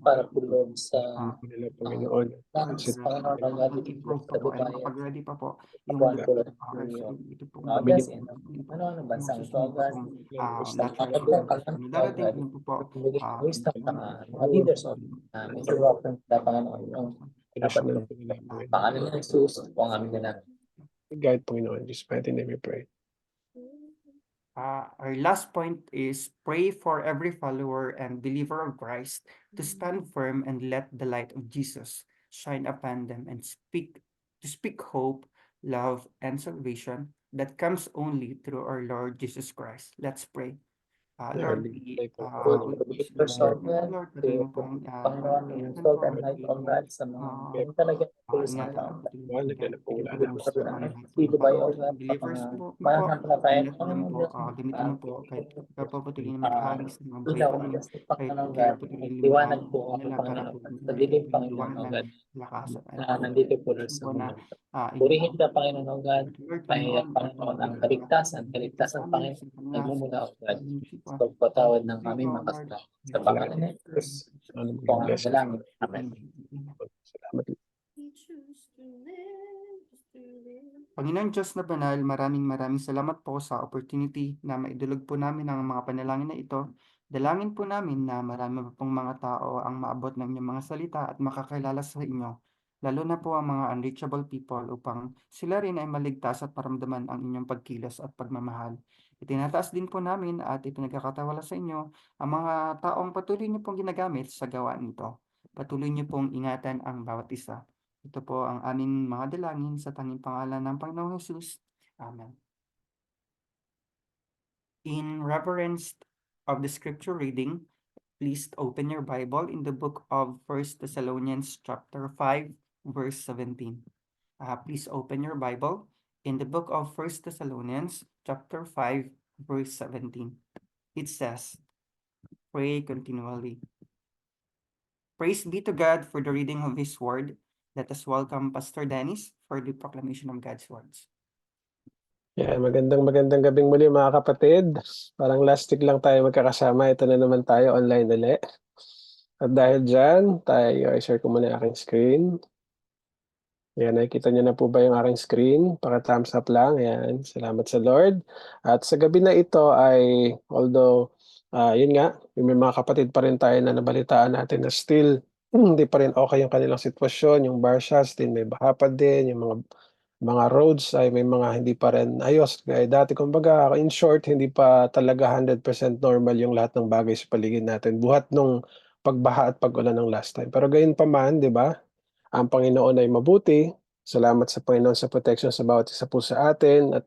para pulog sa kanila, Panginoon. nais Panginoon ng ating improve pa po and kapag ready pa po yung Kapag tulad ito po Agas, ano ano bansang ito agad, natural natural darating yun po wisdom ng mga leaders of Mr. Walker, Panginoon, yung dapat pangalan ni Jesus, kung ang aming na Guide, Panginoon. In Jesus' mighty name we pray. Our last point is pray for every follower and believer of Christ to stand firm and let the light of Jesus shine upon them and speak hope, love, and salvation that comes only through our Lord Jesus Christ. Let's pray. Lord, Lord, patuloy mo pong Panginoon, yung salt and light of God sa mga yung talaga dito ba yung believers po, pananampalataya gamitin mo po kahit kapapatuloy na maghahagis ng mga buhay ilaw pa ang ninyo, kahit Panginoon kaya God, patuloy liwanag po ang nila para Panginoon po sa dilim Panginoon God lakas na nandito po sa mundo. Purihin ka Panginoon God, Panginoon ang kaligtasan Panginoon, nagmumula o God, sa pagpatawad ng aming mga kasalanan sa pangalan ni Jesus. Kung ang dalangin. Amen. Salamat. Panginoon Diyos na banal, maraming salamat po sa opportunity na maidulog po namin ang mga panalangin na ito. Dalangin po namin na marami pa pong mga tao ang maabot ng inyong mga salita at makakilala sa inyo, lalo na po ang mga unreachable people upang sila rin ay maligtas at maramdaman ang inyong pagkilos at pagmamahal. Itinataas din po namin at ipinagkakatawala sa inyo ang mga taong patuloy niyo pong ginagamit sa gawaan nito. Patuloy niyo pong ingatan ang bawat isa. Ito po ang aming mga dalangin sa tanging pangalan ng Panginoong Jesus. Amen. In reverence of the scripture reading, please open your Bible in the book of 1 Thessalonians chapter 5, verse 17. Please open your Bible in the book of 1 Thessalonians chapter 5, verse 17. It says, pray continually. Praise be to God for the reading of His word. Let us welcome Pastor Dennis for the proclamation of God's words. Yeah, magandang gabing muli mga kapatid. Parang last week lang tayo magkakasama. Ito na naman tayo online ulit. At dahil dyan, tayo i-share ko muna yung aking screen. Ayan, nakikita niyo na po ba yung aking screen? Paka-thumbs up lang. Ayan, salamat sa Lord. At sa gabi na ito ay, although, yun nga, may mga kapatid pa rin tayo na nabalitaan natin na still, hindi pa rin okay yung kanilang sitwasyon, yung Barsha, still may baha pa din, yung mga roads ay may mga hindi pa rin ayos. Gaya dati, kumbaga, in short, hindi pa talaga 100% normal yung lahat ng bagay sa paligid natin. Buhat nung pagbaha at pag-ulan ng last time. Pero gayon pa man, di ba? Ang Panginoon ay mabuti. Salamat sa Panginoon sa protection sa bawat isa po sa atin at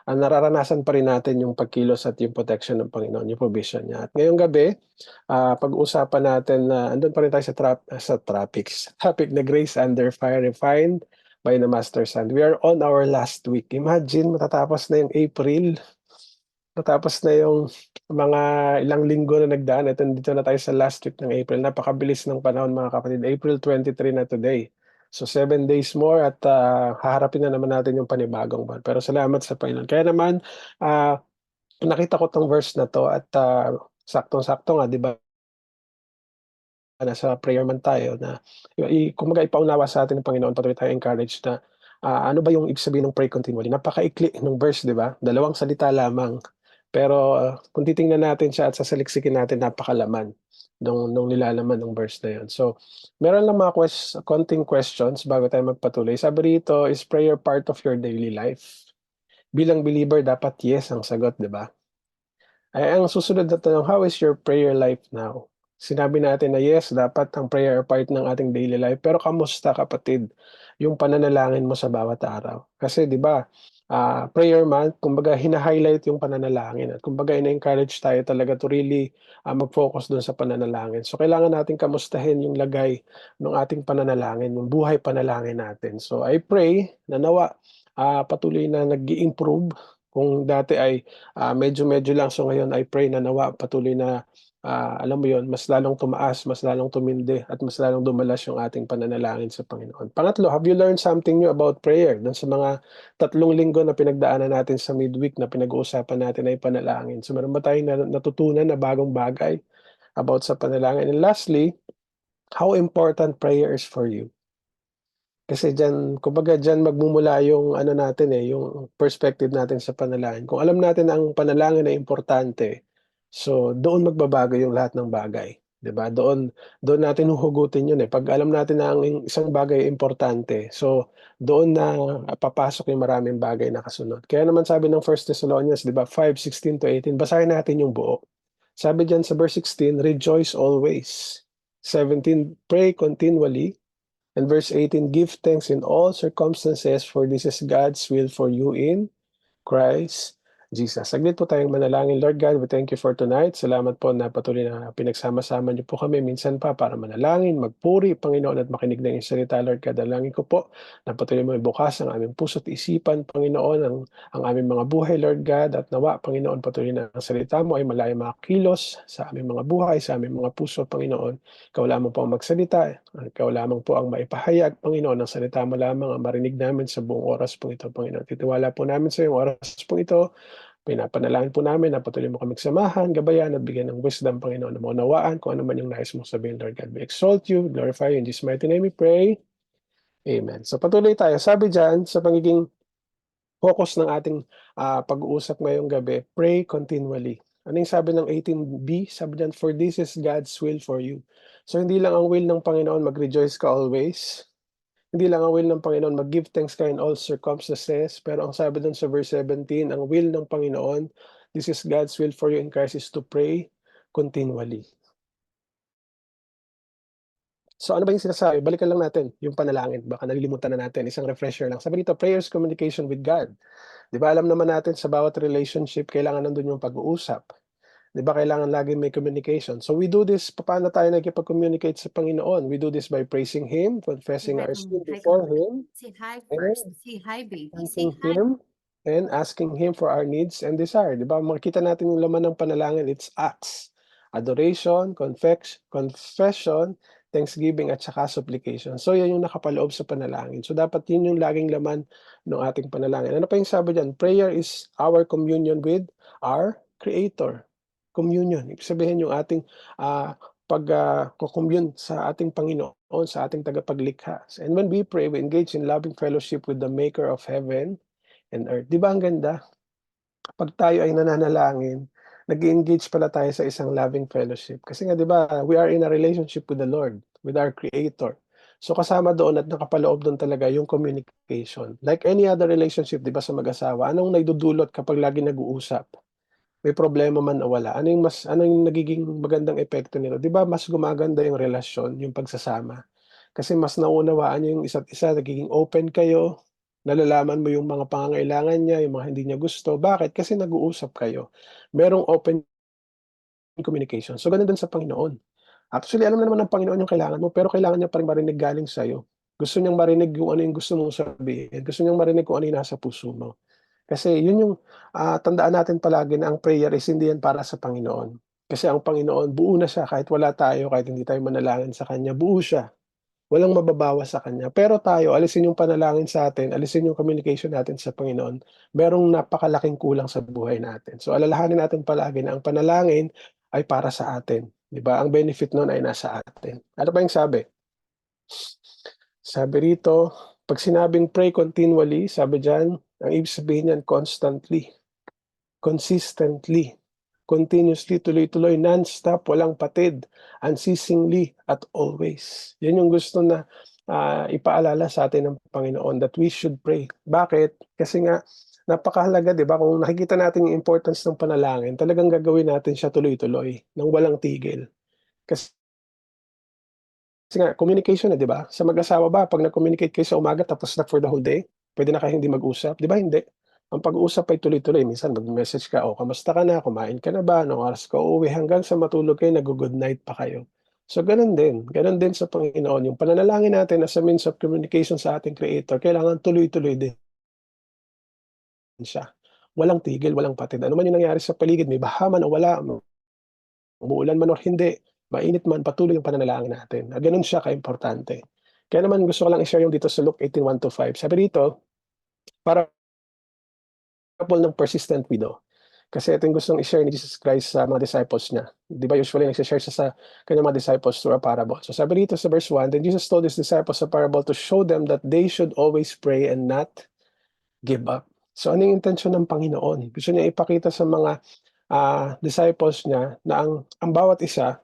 nararanasan pa rin natin yung pagkilos at yung protection ng Panginoon, yung provision niya. At ngayong gabi, pag-uusapan natin na andun pa rin tayo sa topic na Grace Under Fire Refined by the Master's Hand. We are on our last week. Imagine, matatapos na yung April. Matapos na yung mga ilang linggo na nagdaan. Ito, dito na tayo sa last week ng April. Napakabilis ng panahon mga kapatid. April 23 na today. So 7 days more at haharapin na naman natin yung panibagong buwan. Pero salamat sa Panginoon. Kaya naman, nakita ko tong verse na to at saktong-sakto nga, di ba? Nasa prayer man tayo na kumbaga ipaunawa sa atin ng Panginoon, patuloy tayo encouraged na ano ba yung ibig sabihin ng pray continually. Napakaikli ng verse, di ba? 2 salita lamang. Pero kung titingnan natin siya at sasaliksikin natin, napakalaman nung nilalaman ng verse na yun. So, meron lang mga konting questions bago tayo magpatuloy. Sabi rito, is prayer part of your daily life? Bilang believer, dapat yes ang sagot, di ba? Ay, ang susunod na tanong, how is your prayer life now? Sinabi natin na yes, dapat ang prayer part ng ating daily life. Pero kamusta kapatid, yung pananalangin mo sa bawat araw? Kasi di ba, prayer month, kumbaga hina-highlight yung pananalangin. At kumbaga ina-encourage tayo talaga to really mag-focus dun sa pananalangin. So kailangan natin kamustahin yung lagay ng ating pananalangin, yung buhay panalangin natin. So I pray na nawa patuloy na nag-i-improve. Kung dati ay medyo lang, so ngayon I pray na nawa patuloy na alam mo yon, mas lalong tumaas, mas lalong tumindi, at mas lalong dumalas yung ating pananalangin sa Panginoon. Pangatlo, have you learned something new about prayer? Doon sa mga 3 linggo na pinagdaanan natin sa midweek na pinag-uusapan natin ay panalangin. So meron ba tayong natutunan na bagong bagay about sa panalangin? And lastly, how important prayer is for you? Kasi diyan, kumbaga diyan magmumula yung ano natin yung perspective natin sa panalangin. Kung alam natin ang panalangin ay importante, so doon magbabago yung lahat ng bagay, 'di ba? Doon natin huhugutin yun. Pag alam natin na ang isang bagay ay importante, so doon na papasok yung maraming bagay na kasunod. Kaya naman sabi ng 1 Thessalonians, 'di ba, 5:16-18, basahin natin yung buo. Sabi diyan sa verse 16, rejoice always. 17, pray continually. And verse 18, give thanks in all circumstances, for this is God's will for you in Christ Jesus. Saglit po tayong manalangin. Lord God, we thank you for tonight. Salamat po na patuloy na pinagsama-sama niyo po kami minsan pa para manalangin, magpuri, Panginoon, at makinig ng iyong salita. Lord God, dalangin ko po na patuloy mo ibukas ang aming puso at isipan, Panginoon, ang aming mga buhay, Lord God, at nawa, Panginoon, patuloy na ang salita mo ay malayo makilos sa aming mga buhay, sa aming mga puso, Panginoon. Ikaw lamang po ang magsalita. Ikaw lamang po ang maipahayag, Panginoon. Ang salita mo lamang ang marinig namin sa buong oras po ito, Panginoon. Titiwala po namin sa iyong oras po ito. Pinapanalangin po namin na patuloy mo kaming samahan, gabayan, at bigyan ng wisdom, Panginoon, na maunawaan kung ano man yung nais mong sabihin, Lord God. We exalt you, glorify you. In Jesus' mighty name we pray. Amen. So patuloy tayo. Sabi dyan, sa pagiging focus ng ating pag-uusap ngayong gabi, pray continually. Ano yung sabi ng 18b? Sabi dyan, for this is God's will for you. So hindi lang ang will ng Panginoon, mag-rejoice ka always. Hindi lang ang will ng Panginoon, mag-give thanks ka in all circumstances. Pero ang sabi dun sa verse 17, ang will ng Panginoon, this is God's will for you in Christ, is to pray continually. So ano ba yung sinasabi? Balikan lang natin yung panalangin. Baka nalilimutan na natin. Isang refresher lang. Sabi dito, prayers, communication with God. Di ba alam naman natin sa bawat relationship, kailangan nandun yung pag-uusap. Di ba kailangan lagi may communication. So we do this, paano tayo nagkipag-communicate sa Panginoon? We do this by praising Him, confessing our sin before Him, Say hi and first. Say hi, baby. Say thanking hi. Him, and asking Him for our needs and desire. Di ba? Makikita natin yung laman ng panalangin, it's acts. Adoration, confession, thanksgiving, at saka supplication. So yan yung nakapaloob sa panalangin. So dapat yun yung laging laman ng ating panalangin. Ano pa yung sabi dyan? Prayer is our communion with our Creator. Communion. Ibig sabihin yung ating pag-commune sa ating Panginoon, sa ating tagapaglikha. And when we pray, we engage in loving fellowship with the Maker of heaven and earth. Di ba ang ganda? Pag tayo ay nananalangin, nag-engage pala tayo sa isang loving fellowship. Kasi nga, di ba, we are in a relationship with the Lord, with our Creator. So kasama doon at nakapaloob doon talaga yung communication. Like any other relationship, di ba, sa mag-asawa, anong naidudulot kapag lagi nag-uusap? May problema man o wala, ano yung nagiging magandang epekto nito? 'Di ba mas gumaganda yung relasyon, yung pagsasama. Kasi mas naunawaan niyo yung isa't isa, nagiging open kayo, nalalaman mo yung mga pangangailangan niya, yung mga hindi niya gusto. Bakit? Kasi nag-uusap kayo. Merong open communication. So ganun din sa Panginoon. Actually, alam na naman ng Panginoon yung kailangan mo, pero kailangan niya pa rin marinig galing sa'yo. Gusto niyang marinig yung ano yung gusto mong sabihin. Gusto niyang marinig kung ano yung nasa puso mo. Kasi yun yung tandaan natin palagi na ang prayer is hindi yan para sa Panginoon. Kasi ang Panginoon, buo na siya kahit wala tayo, kahit hindi tayo manalangin sa Kanya, buo siya. Walang mababawas sa Kanya. Pero tayo, alisin yung panalangin sa atin, alisin yung communication natin sa Panginoon, merong napakalaking kulang sa buhay natin. So alalahanin natin palagi na ang panalangin ay para sa atin. Di ba? Ang benefit nun ay nasa atin. Ano ba yung sabi? Sabi rito, pag sinabing pray continually, sabi dyan, ang ibig sabihin niyan, constantly, consistently, continuously, tuloy-tuloy, non-stop, walang patid, unceasingly, at always. Yan yung gusto na ipaalala sa atin ng Panginoon that we should pray. Bakit? Kasi nga, napakahalaga, di ba? Kung nakikita natin yung importance ng panalangin, talagang gagawin natin siya tuloy-tuloy, nang walang tigil. Kasi nga, communication na, di ba? Sa mag-asawa ba, pag nag-communicate kayo sa umaga tapos na for the whole day, pwede na kayo hindi mag-usap? Di ba? Hindi. Ang pag-uusap ay tuloy-tuloy. Minsan mag-message ka, kamusta ka na? Kumain ka na ba? Anong oras ka uuwi? Hanggang sa matulog kayo, nag-good night pa kayo. So, ganun din. Ganun din sa Panginoon. Yung pananalangin natin as a means of communication sa ating Creator, kailangan tuloy-tuloy din siya. Walang tigil, walang patid. Ano man yung nangyari sa paligid, may baha man o wala, umuulan man or hindi, mainit man, patuloy yung pananalangin natin. Gano'n siya kaimportante. Kaya naman gusto ko lang i-share yung dito sa Luke 18:1-5. Sabi dito, para parable ng persistent widow. Kasi ito yung gustong i-share ni Jesus Christ sa mga disciples niya. Di ba usually nag-share siya sa kanyang mga disciples through a parable. So sabi dito sa verse 1, then Jesus told his disciples a parable to show them that they should always pray and not give up. So ano yung intensyon ng Panginoon? Gusto niya ipakita sa mga disciples niya na ang bawat isa,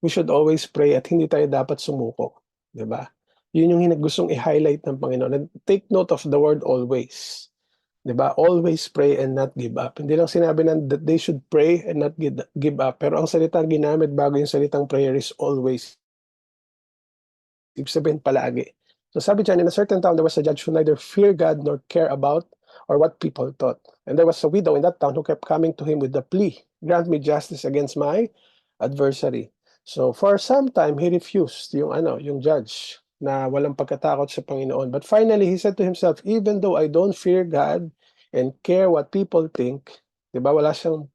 we should always pray at hindi tayo dapat sumuko. Di ba? Yun yung gustong i-highlight ng Panginoon. And take note of the word always. Diba? Always pray and not give up. Hindi lang sinabi na that they should pray and not give up. Pero ang salitang ginamit bago yung salitang prayer is always. Ibig sabihin palagi. So sabi dyan, in a certain town there was a judge who neither feared God nor care about or what people thought. And there was a widow in that town who kept coming to him with the plea, grant me justice against my adversary. So for some time, he refused yung judge na walang pagkatakot sa Panginoon. But finally, he said to himself, even though I don't fear God and care what people think, di ba, wala siyang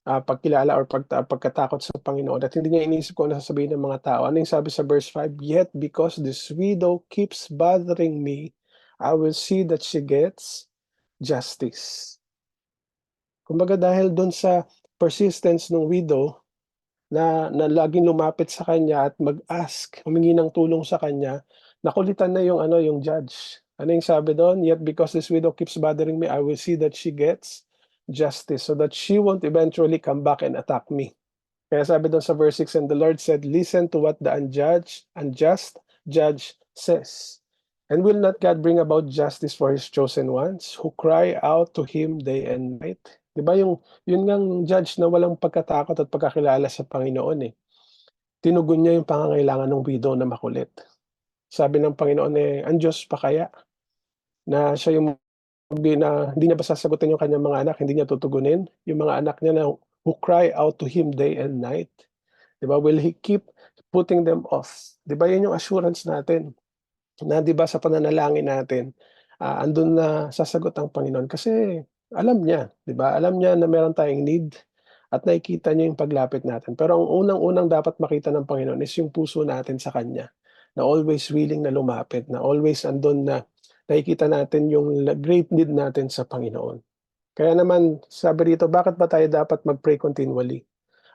pagkilala or pagkatakot sa Panginoon at hindi niya iniisip kung ano sasabihin ng mga tao. Ano yung sabi sa verse 5? Yet because this widow keeps bothering me, I will see that she gets justice. Kumbaga dahil doon sa persistence ng widow, na laging lumapit sa kanya at mag-ask, humingi ng tulong sa kanya, nakulitan na yung judge. Ano yung sabi doon? Yet because this widow keeps bothering me, I will see that she gets justice so that she won't eventually come back and attack me. Kaya sabi doon sa verse 6, and the Lord said, listen to what the unjust judge says. And will not God bring about justice for his chosen ones who cry out to him day and night? Diba yun ngang judge na walang pagkatakot at pagkakilala sa Panginoon eh. Tinugon niya yung pangangailangan ng widow na makulit. Sabi ng Panginoon ang Diyos pa kaya na siya yung hindi niya ba sasagutin yung kanyang mga anak, hindi niya tutugunin yung mga anak niya na who cry out to him day and night. Diba? Will he keep putting them off? Diba yun yung assurance natin? Na diba sa pananalangin natin, andun na sasagot ang Panginoon kasi alam niya, diba? Alam niya na meron tayong need at nakikita niya yung paglapit natin. Pero ang unang-unang dapat makita ng Panginoon is yung puso natin sa Kanya, na always willing na lumapit, na always andun na nakikita natin yung great need natin sa Panginoon. Kaya naman, sabi rito, bakit ba tayo dapat mag-pray continually?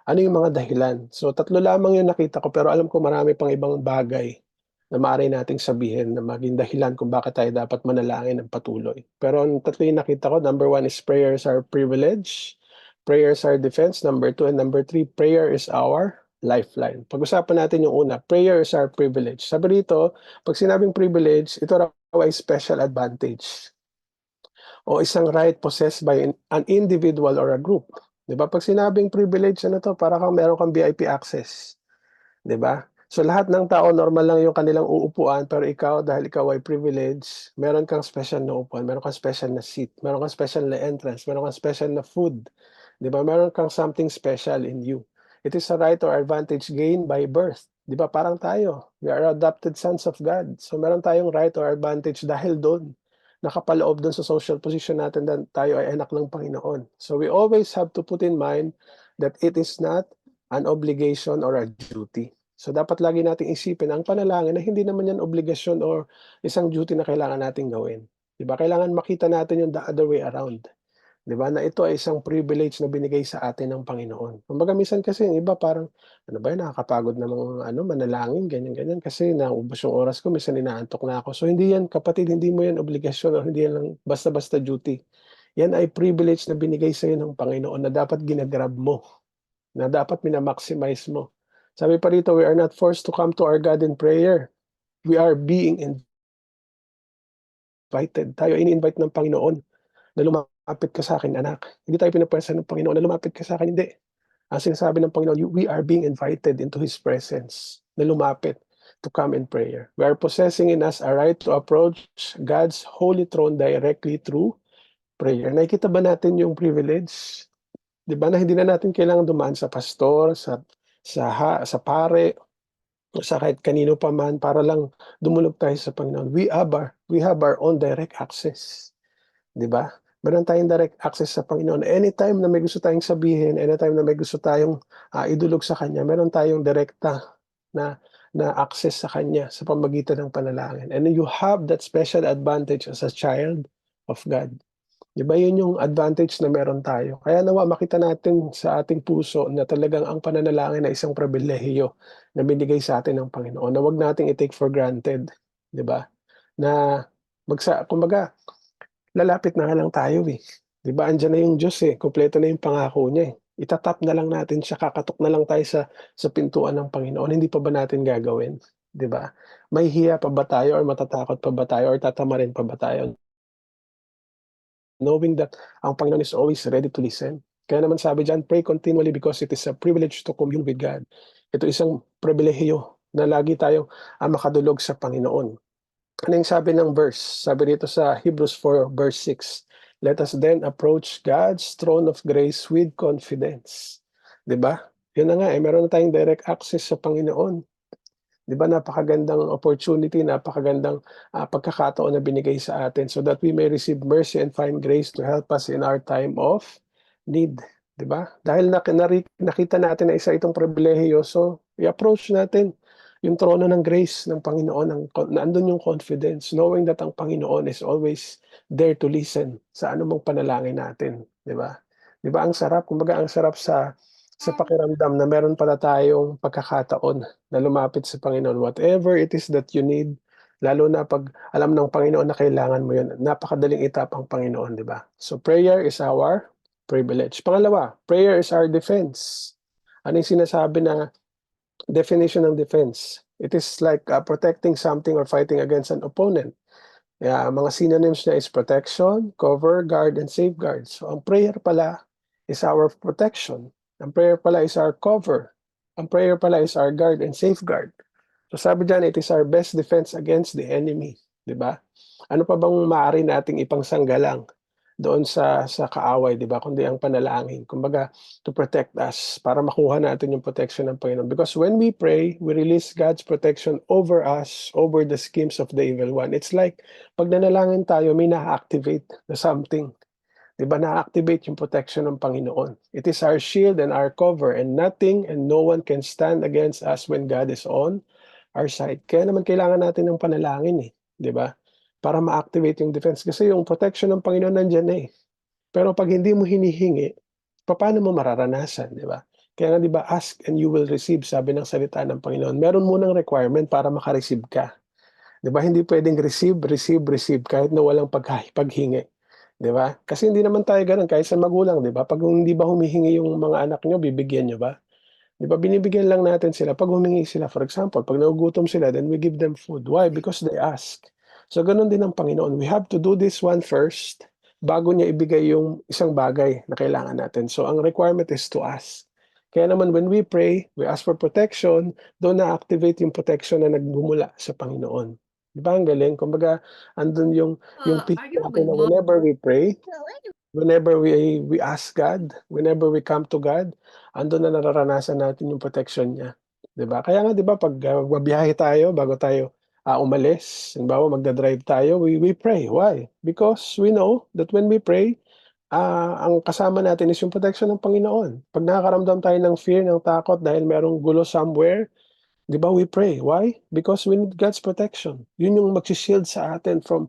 Ano yung mga dahilan? So, 3 lamang yung nakita ko, pero alam ko marami pang ibang bagay na maaari nating sabihin na maging dahilan kung bakit tayo dapat manalangin ng patuloy. Pero ang 3 yung nakita ko, number 1 is prayers are privilege, prayers are defense, number 2, and number 3, prayer is our lifeline. Pag-usapan natin yung una, prayer is our privilege. Sabi rito, pag sinabing privilege, ito raw ay special advantage o isang right possessed by an individual or a group. Diba? Pag sinabing privilege, para meron kang VIP access. Diba? So lahat ng tao, normal lang yung kanilang uupuan, pero ikaw, dahil ikaw ay privilege, meron kang special na upuan, meron kang special na seat, meron kang special na entrance, meron kang special na food. Diba? Meron kang something special in you. It is a right or advantage gained by birth. Diba? Parang tayo, we are adopted sons of God. So meron tayong right or advantage dahil doon. Nakapaloob doon sa social position natin na tayo ay anak ng Panginoon. So we always have to put in mind that it is not an obligation or a duty. So dapat lagi nating isipin ang panalangin na hindi naman yan obligasyon or isang duty na kailangan nating gawin. Diba? Kailangan makita natin yung the other way around. Diba? Na ito ay isang privilege na binigay sa atin ng Panginoon. Kumbaga minsan kasi yung iba parang, nakakapagod na mga manalangin, ganyan-ganyan. Kasi naubos yung oras ko, minsan inaantok na ako. So hindi yan, kapatid, hindi mo yan obligasyon o hindi yan lang basta-basta duty. Yan ay privilege na binigay sa iyo ng Panginoon na dapat ginagrab mo, na dapat minamaximize mo. Sabi pa rito, we are not forced to come to our God in prayer. We are being invited. Tayo ini-invite ng Panginoon na lumapit ka sa akin, anak. Hindi tayo pinapwersa ng Panginoon na lumapit ka sa akin, hindi. Ang sinasabi ng Panginoon, we are being invited into His presence na lumapit to come in prayer. We are possessing in us a right to approach God's holy throne directly through prayer. Nakikita ba natin yung privilege? Di ba na hindi na natin kailangan dumaan sa pastor, sa pare, sa kahit kanino pa man para lang dumulog tayo sa Panginoon. We have our own direct access. Di ba? Meron tayong direct access sa Panginoon. Anytime na may gusto tayong sabihin, anytime na may gusto tayong idulog sa Kanya, meron tayong direkta na access sa Kanya sa pamamagitan ng panalangin. And you have that special advantage as a child of God. Di ba yun yung advantage na meron tayo? Kaya nawa makita natin sa ating puso na talagang ang pananalangin na isang pribilehiyo na binigay sa atin ng Panginoon, na wag nating i-take for granted. Di ba? Na kumbaga, lalapit na lang tayo eh. Di ba? Andyan na yung Diyos eh. Kompleto na yung pangako niya eh. Itatap na lang natin siya, kakatok na lang tayo sa pintuan ng Panginoon. Hindi pa ba natin gagawin? Di ba? May hiya pa ba tayo or matatakot pa ba tayo or tatamarin pa ba tayo? Knowing that ang Panginoon is always ready to listen. Kaya naman sabi dyan, pray continually because it is a privilege to commune with God. Ito isang pribilehiyo na lagi tayong makadulog sa Panginoon. Ano yung sabi ng verse? Sabi dito sa Hebrews 4 verse 6, let us then approach God's throne of grace with confidence. Diba? Yun na nga, meron na tayong direct access sa Panginoon. Di ba, napakagandang opportunity, napakagandang pagkakataon na binigay sa atin so that we may receive mercy and find grace to help us in our time of need. Di ba? Dahil nakita natin na isa itong pribilehiyo, so i-approach natin yung trono ng grace ng Panginoon, naandun yung confidence, knowing that ang Panginoon is always there to listen sa anumang panalangin natin. Di ba? Di ba, ang sarap, kumbaga ang sarap sa pakiramdam na meron pala tayong pagkakataon na lumapit sa Panginoon. Whatever it is that you need, lalo na pag alam ng Panginoon na kailangan mo yun, napakadaling itap ang Panginoon, di ba? So prayer is our privilege. Pangalawa, prayer is our defense. Ano yung sinasabi na definition ng defense? It is like protecting something or fighting against an opponent. Mga synonyms niya is protection, cover, guard, and safeguard. So ang prayer pala is our protection. Ang prayer pala is our cover. Ang prayer pala is our guard and safeguard. So sabi dyan, it is our best defense against the enemy. Diba? Ano pa bang maaari nating ipangsanggalang doon sa kaaway, diba? Kundi ang panalangin. Kumbaga, to protect us, para makuha natin yung protection ng Panginoon. Because when we pray, we release God's protection over us, over the schemes of the evil one. It's like, pag nanalangin tayo, may na-activate na something. Diba, na-activate yung protection ng Panginoon. It is our shield and our cover, and nothing and no one can stand against us when God is on our side. Kaya naman kailangan natin ng panalangin eh. Diba? Para ma-activate yung defense. Kasi yung protection ng Panginoon nandyan eh. Pero pag hindi mo hinihingi, paano mo mararanasan? Diba? Kaya nga diba, ask and you will receive, sabi ng salita ng Panginoon. Meron munang requirement para makareceive ka. Diba? Hindi pwedeng receive kahit na walang paghingi. Diba? Kasi hindi naman tayo ganun kahit sa magulang, diba? Pag hindi ba humihingi yung mga anak nyo, bibigyan nyo ba? Diba? Binibigyan lang natin sila pag humingi sila. For example, pag nagugutom sila, then we give them food. Why? Because they ask. So ganun din ang Panginoon. We have to do this one first bago niya ibigay yung isang bagay na kailangan natin. So ang requirement is to ask. Kaya naman when we pray, we ask for protection, doon na-activate yung protection na nagbumula sa Panginoon. Diba ang galing? Kumbaga, andun yung peace natin na whenever we pray, whenever we ask God, whenever we come to God, andun na nararanasan natin yung protection niya. Diba? Kaya nga, diba, pag mabiyahe tayo, bago tayo umalis, halimbawa magdadrive tayo, we pray. Why? Because we know that when we pray, ang kasama natin is yung protection ng Panginoon. Pag nakakaramdam tayo ng fear, ng takot dahil merong gulo somewhere, di ba, we pray. Why? Because we need God's protection. Yun yung mag-shield sa atin from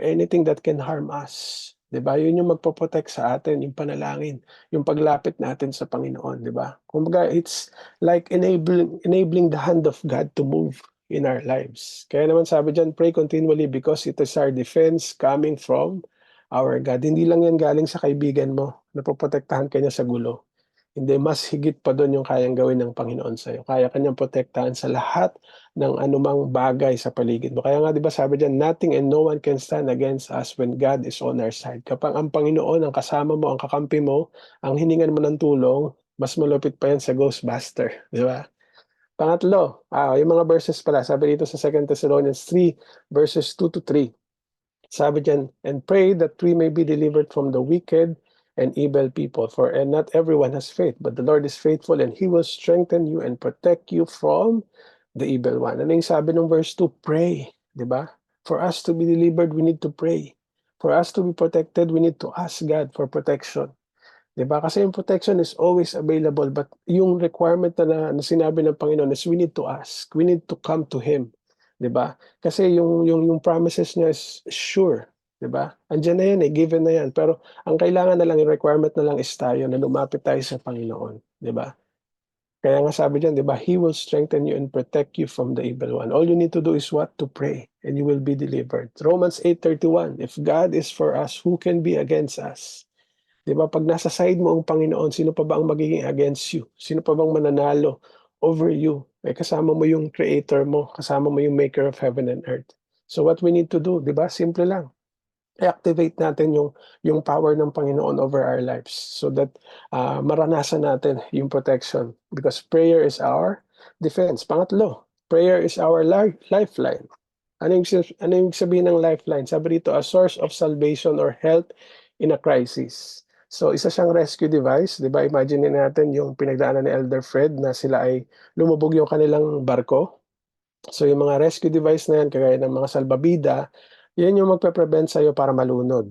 anything that can harm us. Di ba? Yun yung magpo-protect sa atin, yung panalangin, yung paglapit natin sa Panginoon. Di ba? Kumbaga, it's like enabling the hand of God to move in our lives. Kaya naman sabi dyan, pray continually because it is our defense coming from our God. Hindi lang yan galing sa kaibigan mo, napoprotektahan ka niya sa gulo. Hindi, mas higit pa doon yung kayang gawin ng Panginoon sa'yo. Kaya kanyang protektahan sa lahat ng anumang bagay sa paligid mo. Kaya nga, di ba sabi dyan, nothing and no one can stand against us when God is on our side. Kapag ang Panginoon, ang kasama mo, ang kakampi mo, ang hiningan mo ng tulong, mas malupit pa yan sa Ghostbuster. Di ba? Pangatlo, yung mga verses pala, sabi dito sa 2 Thessalonians 3, verses 2-3. Sabi dyan, and pray that we may be delivered from the wicked and evil people, and not everyone has faith, but the Lord is faithful and He will strengthen you and protect you from the evil one. Ano yung sabi ng verse 2? Pray, di ba? For us to be delivered, we need to pray. For us to be protected, we need to ask God for protection. 'Di ba? Kasi yung protection is always available, but yung requirement na sinabi ng Panginoon is we need to ask. We need to come to Him, 'di ba? Kasi yung promises niya is sure, 'di ba? Andiyan na yan, given na yan. Pero ang kailangan na lang, yung requirement na lang is tayo na lumapit tayo sa Panginoon, 'di ba? Kaya nga sabi diyan, 'di ba, He will strengthen you and protect you from the evil one. All you need to do is what? To pray, and you will be delivered. Romans 8:31, if God is for us, who can be against us? 'Di ba, 'pag nasa side mo ang Panginoon, sino pa ba ang magiging against you? Sino pa bang mananalo over you? Eh, kasama mo yung creator mo, kasama mo yung maker of heaven and earth. So what we need to do, 'di ba, simple lang. I-activate natin yung power ng Panginoon over our lives so that maranasan natin yung protection, because prayer is our defense. Pangatlo, prayer is our lifeline. Ano yung sabihin ng lifeline? Sabi dito, a source of salvation or help in a crisis. So isa siyang rescue device, 'di ba? Imagine natin yung pinagdaanan ni Elder Fred na sila ay lumubog yung kanilang barko. So yung mga rescue device na yan, kagaya ng mga salbabida, yan yung magpe-prevent sa'yo para malunod.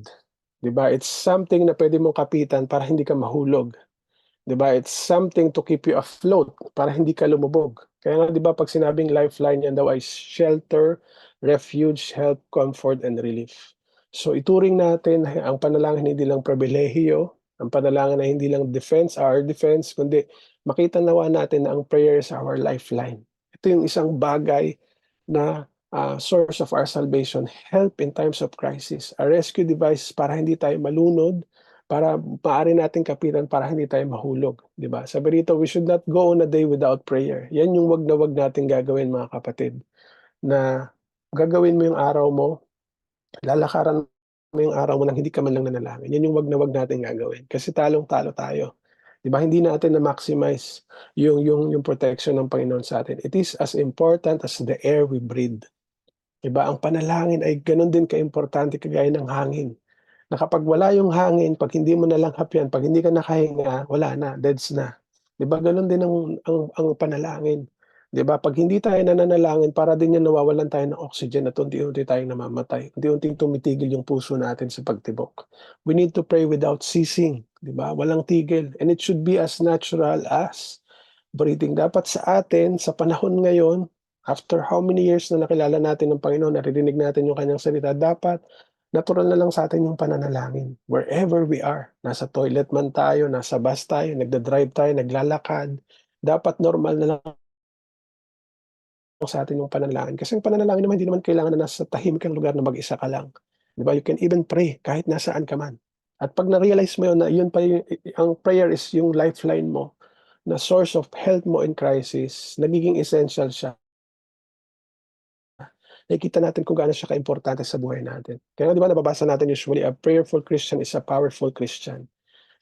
'Di ba? It's something na pwede mong kapitan para hindi ka mahulog. 'Di ba? It's something to keep you afloat para hindi ka lumubog. Kaya nga 'di ba, pag sinabing lifeline, yan daw ay shelter, refuge, help, comfort, and relief. So ituring natin ang panalangin hindi lang pribilehiyo, ang panalangin ay hindi lang defense, our defense, kundi makita nawa natin na ang prayer is our lifeline. Ito yung isang bagay na source of our salvation, help in times of crisis, a rescue device para hindi tayo malunod, para maaari nating kapitan para hindi tayo mahulog, 'di ba? Sabi rito, we should not go on a day without prayer. Yan yung wag na wag nating gagawin, mga kapatid, na gagawin mo yung araw mo, lalakaran mo yung araw mo nang hindi ka man lang nanalangin. Yan yung wag na wag nating gagawin kasi talong-talo tayo. 'Di ba? Hindi natin na-maximize yung protection ng Panginoon sa atin. It is as important as the air we breathe. 'Di ba? Ang panalangin ay gano'n din kaimportante kagaya ng hangin. Na kapag wala yung hangin, 'pag hindi mo nalanghap yan, 'pag hindi ka nakahinga, wala na, deads na. 'Di ba gano'n din ang panalangin. 'Di ba 'pag hindi tayo nananalangin, para din yan nawawalan tayo ng oxygen at unti-unti tayong namamatay. Unti-unting tumitigil yung puso natin sa pagtibok. We need to pray without ceasing, 'di ba? Walang tigil, and it should be as natural as breathing. Dapat sa atin, sa panahon ngayon, after how many years na nakilala natin ng Panginoon, naririnig natin yung kanyang salita, dapat natural na lang sa atin yung pananalangin. Wherever we are, nasa toilet man tayo, nasa bus tayo, nagda-drive tayo, naglalakad, dapat normal na lang sa atin yung pananalangin. Kasi yung pananalangin naman, hindi naman kailangan na nasa tahimik kang lugar na mag-isa ka lang. 'Di ba? You can even pray kahit nasaan ka man. At pag na-realize mo yun na yun pa ang prayer is yung lifeline mo, na source of help mo in crisis, nagiging essential siya. Nakikita natin kung gaano siya kaimportante sa buhay natin. Kaya 'di ba nababasa natin usually, a prayerful Christian is a powerful Christian.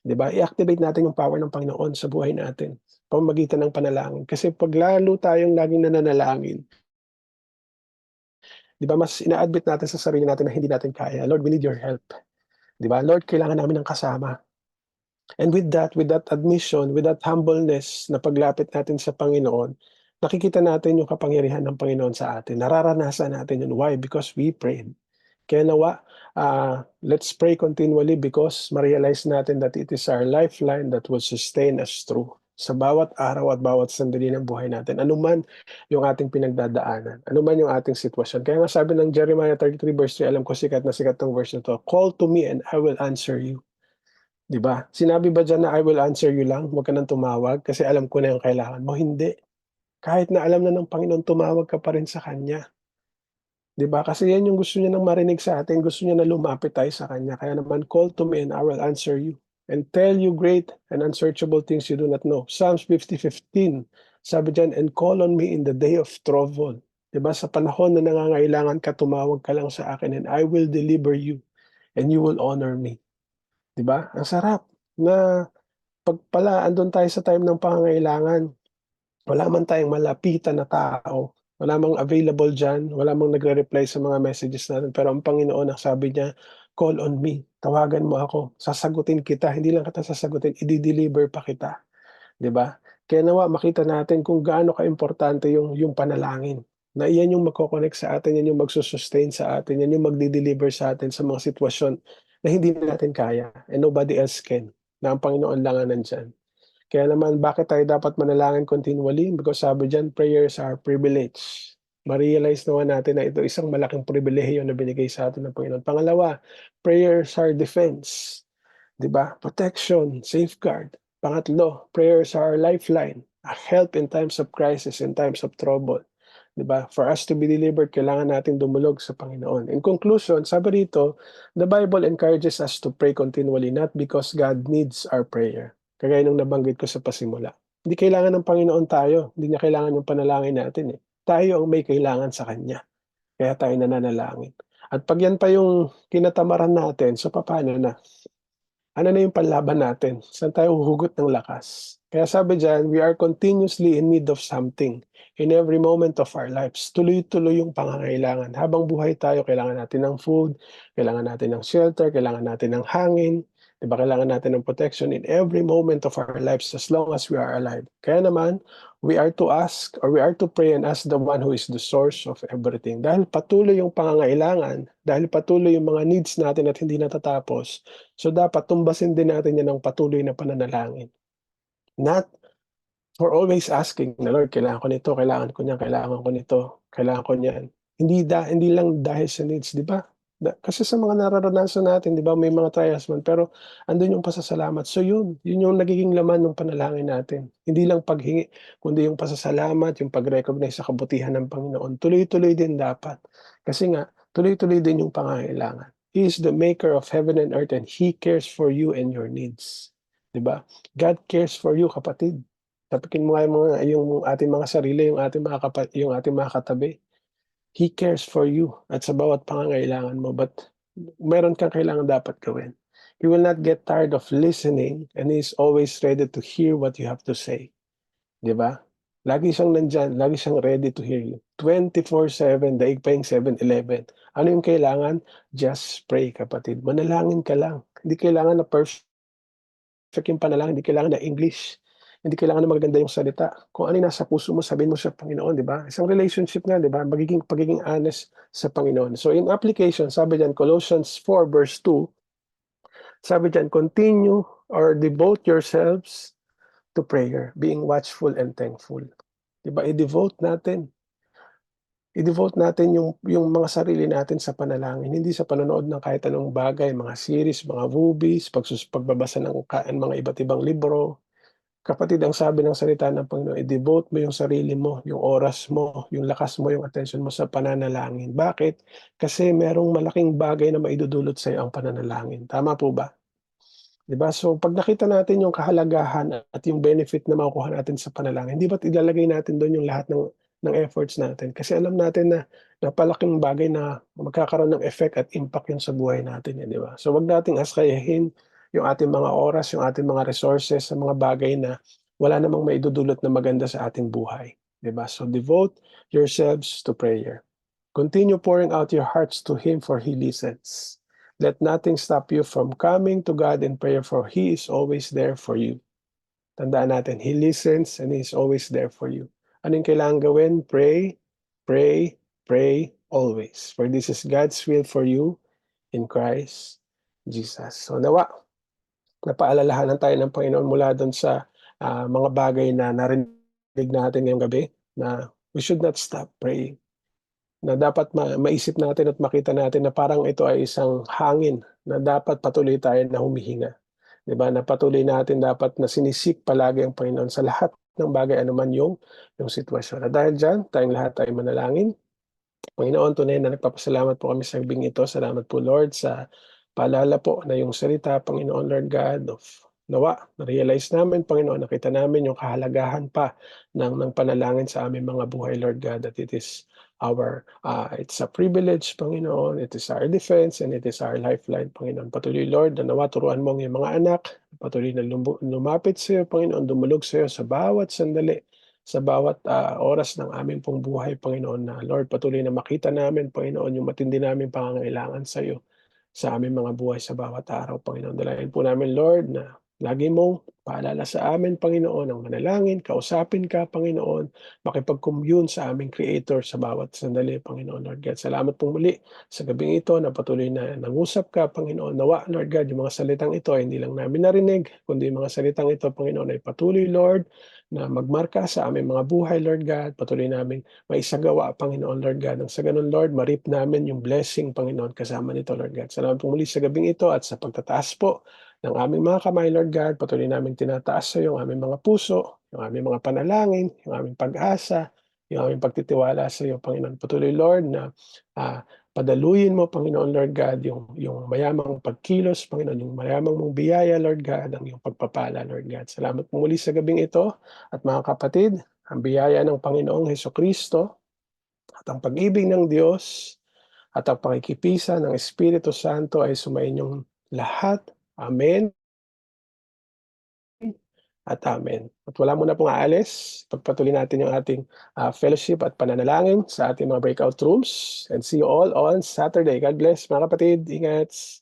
'Di ba? I-activate natin yung power ng Panginoon sa buhay natin, pamamagitan ng panalangin. Kasi pag lalo tayong laging nananalangin, 'di ba, mas ina-admit natin sa sarili natin na hindi natin kaya. Lord, we need your help. 'Di ba? Lord, kailangan namin ng kasama. And with that admission, with that humbleness na paglapit natin sa Panginoon, nakikita natin yung kapangyarihan ng Panginoon sa atin. Nararanasan natin yun. Why? Because we prayed. Kaya nawa, let's pray continually because ma-realize natin that it is our lifeline that will sustain us through sa bawat araw at bawat sandali ng buhay natin. Ano man yung ating pinagdadaanan, ano man yung ating sitwasyon. Kaya nga sabi ng Jeremiah 33 verse 3, alam ko sikat na sikat ng verse na to, call to me and I will answer you. 'Di ba? Sinabi ba diyan na I will answer you lang, huwag ka nang tumawag kasi alam ko na yung kailangan mo? Hindi. Kahit na alam na ng Panginoon, tumawag ka pa rin sa Kanya. 'Di ba? Kasi yan yung gusto niya nang marinig sa atin, gusto niya na lumapit tayo sa Kanya. Kaya naman, call to me and I will answer you and tell you great and unsearchable things you do not know. Psalms 50:15, sabi diyan, and call on me in the day of trouble. 'Di ba? Sa panahon na nangangailangan ka, tumawag ka lang sa akin and I will deliver you and you will honor me. 'Di ba? Ang sarap na 'pag pala andun tayo sa time ng pangangailangan, wala man tayong malapitan na tao, wala mang available diyan, wala mang nagre-reply sa mga messages natin, pero ang Panginoon ang sabi niya, "Call on me, tawagan mo ako, sasagutin kita, hindi lang kita sasagutin, ide-deliver pa kita." 'Di ba? Kaya nawa makita natin kung gaano kaimportante yung panalangin. Na iyan yung magko-connect sa atin, yan yung magsu-sustain sa atin, yan yung magde-deliver sa atin sa mga sitwasyon na hindi natin kaya and nobody else can, na ang Panginoon lang ang nandiyan. Kaya naman, bakit tayo dapat manalangin continually? Because sabi diyan, prayers are privilege. Ma-realize naman natin na ito isang malaking pribilehiyo na binigay sa atin ng Panginoon. Pangalawa, prayers are defense. 'Di ba? Protection, safeguard. Pangatlo, prayers are our lifeline, a help in times of crisis, in times of trouble. 'Di ba? For us to be delivered, kailangan natin dumulog sa Panginoon. In conclusion, sabi dito, the Bible encourages us to pray continually, not because God needs our prayer. Kagaya nung nabanggit ko sa pasimula. Hindi kailangan ng Panginoon tayo. Hindi niya kailangan yung panalangin natin eh. Tayo ang may kailangan sa Kanya. Kaya tayo nananalangin. At pag yan pa yung kinatamaran natin, so paano na? Ano na yung panlaban natin? Saan tayo huhugot ng lakas? Kaya sabi diyan, we are continuously in need of something in every moment of our lives. Tuloy-tuloy yung pangangailangan. Habang buhay tayo, kailangan natin ng food, kailangan natin ng shelter, kailangan natin ng hangin, diba? Kailangan natin ng protection in every moment of our lives as long as we are alive. Kaya naman, we are to ask or we are to pray and ask the one who is the source of everything. Dahil patuloy yung pangangailangan, dahil patuloy yung mga needs natin at hindi natatapos, so dapat tumbasin din natin yan ng patuloy na pananalangin. Not for always asking na, Lord, kailangan ko nito, kailangan ko niyan, kailangan ko nito, kailangan ko niyan. Hindi lang dahil sa needs, di ba? Kasi sa mga nararanasan natin, di ba, may mga trials man, pero andun yung pasasalamat. So yun yung nagiging laman ng panalangin natin. Hindi lang paghingi, kundi yung pasasalamat, yung pag-recognize sa kabutihan ng Panginoon. Tuloy-tuloy din dapat. Kasi nga, tuloy-tuloy din yung pangangailangan. He is the maker of heaven and earth and He cares for you and your needs. Diba? God cares for you, kapatid. Tapikin mo nga yung ating mga sarili, yung ating mga katabi. He cares for you at sa bawat pangangailangan mo, but meron kang kailangan dapat gawin. He will not get tired of listening and He is always ready to hear what you have to say. Diba? Lagi siyang nandyan, lagi siyang ready to hear you. 24/7, daig pa yung 7-Eleven. Ano yung kailangan? Just pray, kapatid. Manalangin ka lang. Hindi kailangan na perfect yung panalangin, hindi kailangan na English. Hindi kailangan na maganda yung salita. Kung ano yung nasa puso mo, sabihin mo sa Panginoon, di ba? Isang relationship nga, di ba? Pagiging honest sa Panginoon. So in application, sabi diyan, Colossians 4 verse 2, sabi diyan, continue or devote yourselves to prayer, being watchful and thankful. Di ba? I-devote natin yung mga sarili natin sa panalangin, hindi sa panonood ng kahit anong bagay, mga series, mga movies, pagbabasa ng mga iba't ibang libro. Kapatid, ang sabi ng salita ng Panginoon, i-devote mo yung sarili mo, yung oras mo, yung lakas mo, yung attention mo sa pananalangin. Bakit? Kasi merong malaking bagay na maidudulot sa iyo ang pananalangin. Tama po ba? Diba? So pag nakita natin yung kahalagahan at yung benefit na makukuha natin sa panalangin, di ba't ilalagay natin doon yung lahat ng efforts natin? Kasi alam natin na napalaking bagay na magkakaroon ng effect at impact yun sa buhay natin. Di ba? So wag nating askayahin yung ating mga oras, yung ating mga resources sa mga bagay na wala namang maidudulot na maganda sa ating buhay. Diba? So devote yourselves to prayer. Continue pouring out your hearts to Him for He listens. Let nothing stop you from coming to God in prayer for He is always there for you. Tandaan natin, He listens and He is always there for you. Anong kailangan gawin? Pray, pray, pray always. For this is God's will for you in Christ Jesus. So nawa, napaalalahanan tayo ng Panginoon mula doon sa mga bagay na narinig natin ngayong gabi na we should not stop praying. Na dapat maisip natin at makita natin na parang ito ay isang hangin na dapat patuloy tayo na humihinga. Diba? Na patuloy natin dapat na sinisik palagi ang Panginoon sa lahat ng bagay anuman yung sitwasyon. At dahil dyan, tayong lahat ay manalangin. Panginoon, tunay na nagpapasalamat po kami sa gabing ito. Salamat po, Lord, sa paalala po na yung salita, Panginoon, Lord God, of nawa, na-realize namin, Panginoon, nakita namin yung kahalagahan pa ng panalangin sa aming mga buhay, Lord God, that it is it's a privilege, Panginoon, it is our defense, and it is our lifeline, Panginoon. Patuloy, Lord, na nawa, turuan mo ang iyong mga anak, patuloy na lumapit sa iyo, Panginoon, dumulog sa iyo sa bawat sandali, sa bawat oras ng aming pong buhay, Panginoon, na Lord, patuloy na makita namin, Panginoon, yung matindi namin pangangailangan sa iyo sa aming mga buhay sa bawat araw, Panginoon. Dalayan po namin, Lord, na Lagi mong paalala sa amin, Panginoon, ang manalangin, kausapin ka, Panginoon, makipag-commune sa aming Creator sa bawat sandali, Panginoon, Lord God. Salamat po muli sa gabing ito na patuloy na nangusap ka, Panginoon. Nawa, Lord God, yung mga salitang ito ay hindi lang namin narinig, kundi yung mga salitang ito, Panginoon, ay patuloy, Lord, na magmarka sa aming mga buhay, Lord God. Patuloy namin maisagawa, Panginoon, Lord God. Ang sa ganun, Lord, marip namin yung blessing, Panginoon, kasama nito, Lord God. Salamat po muli sa gabing ito at sa pagtataas po ng aming mga kamay, Lord God. Patuloy namin tinataas sa iyo ang aming mga puso, yung aming mga panalangin, yung aming pag-asa, yung aming pagtitiwala sa iyo, Panginoon. Patuloy, Lord, na padaluyin mo, Panginoon, Lord God, yung mayamang pagkilos, Panginoon, yung mayamang mong biyaya, Lord God, ang iyong pagpapala, Lord God. Salamat po muli sa gabing ito at mga kapatid, ang biyaya ng Panginoong Hesukristo at ang pag-ibig ng Diyos at ang pakikipisa ng Espiritu Santo ay sumainyong lahat. Amen at amen. At wala muna pong aalis. Pagpatuloy natin yung ating fellowship at pananalangin sa ating mga breakout rooms. And see you all on Saturday. God bless mga kapatid. Ingat.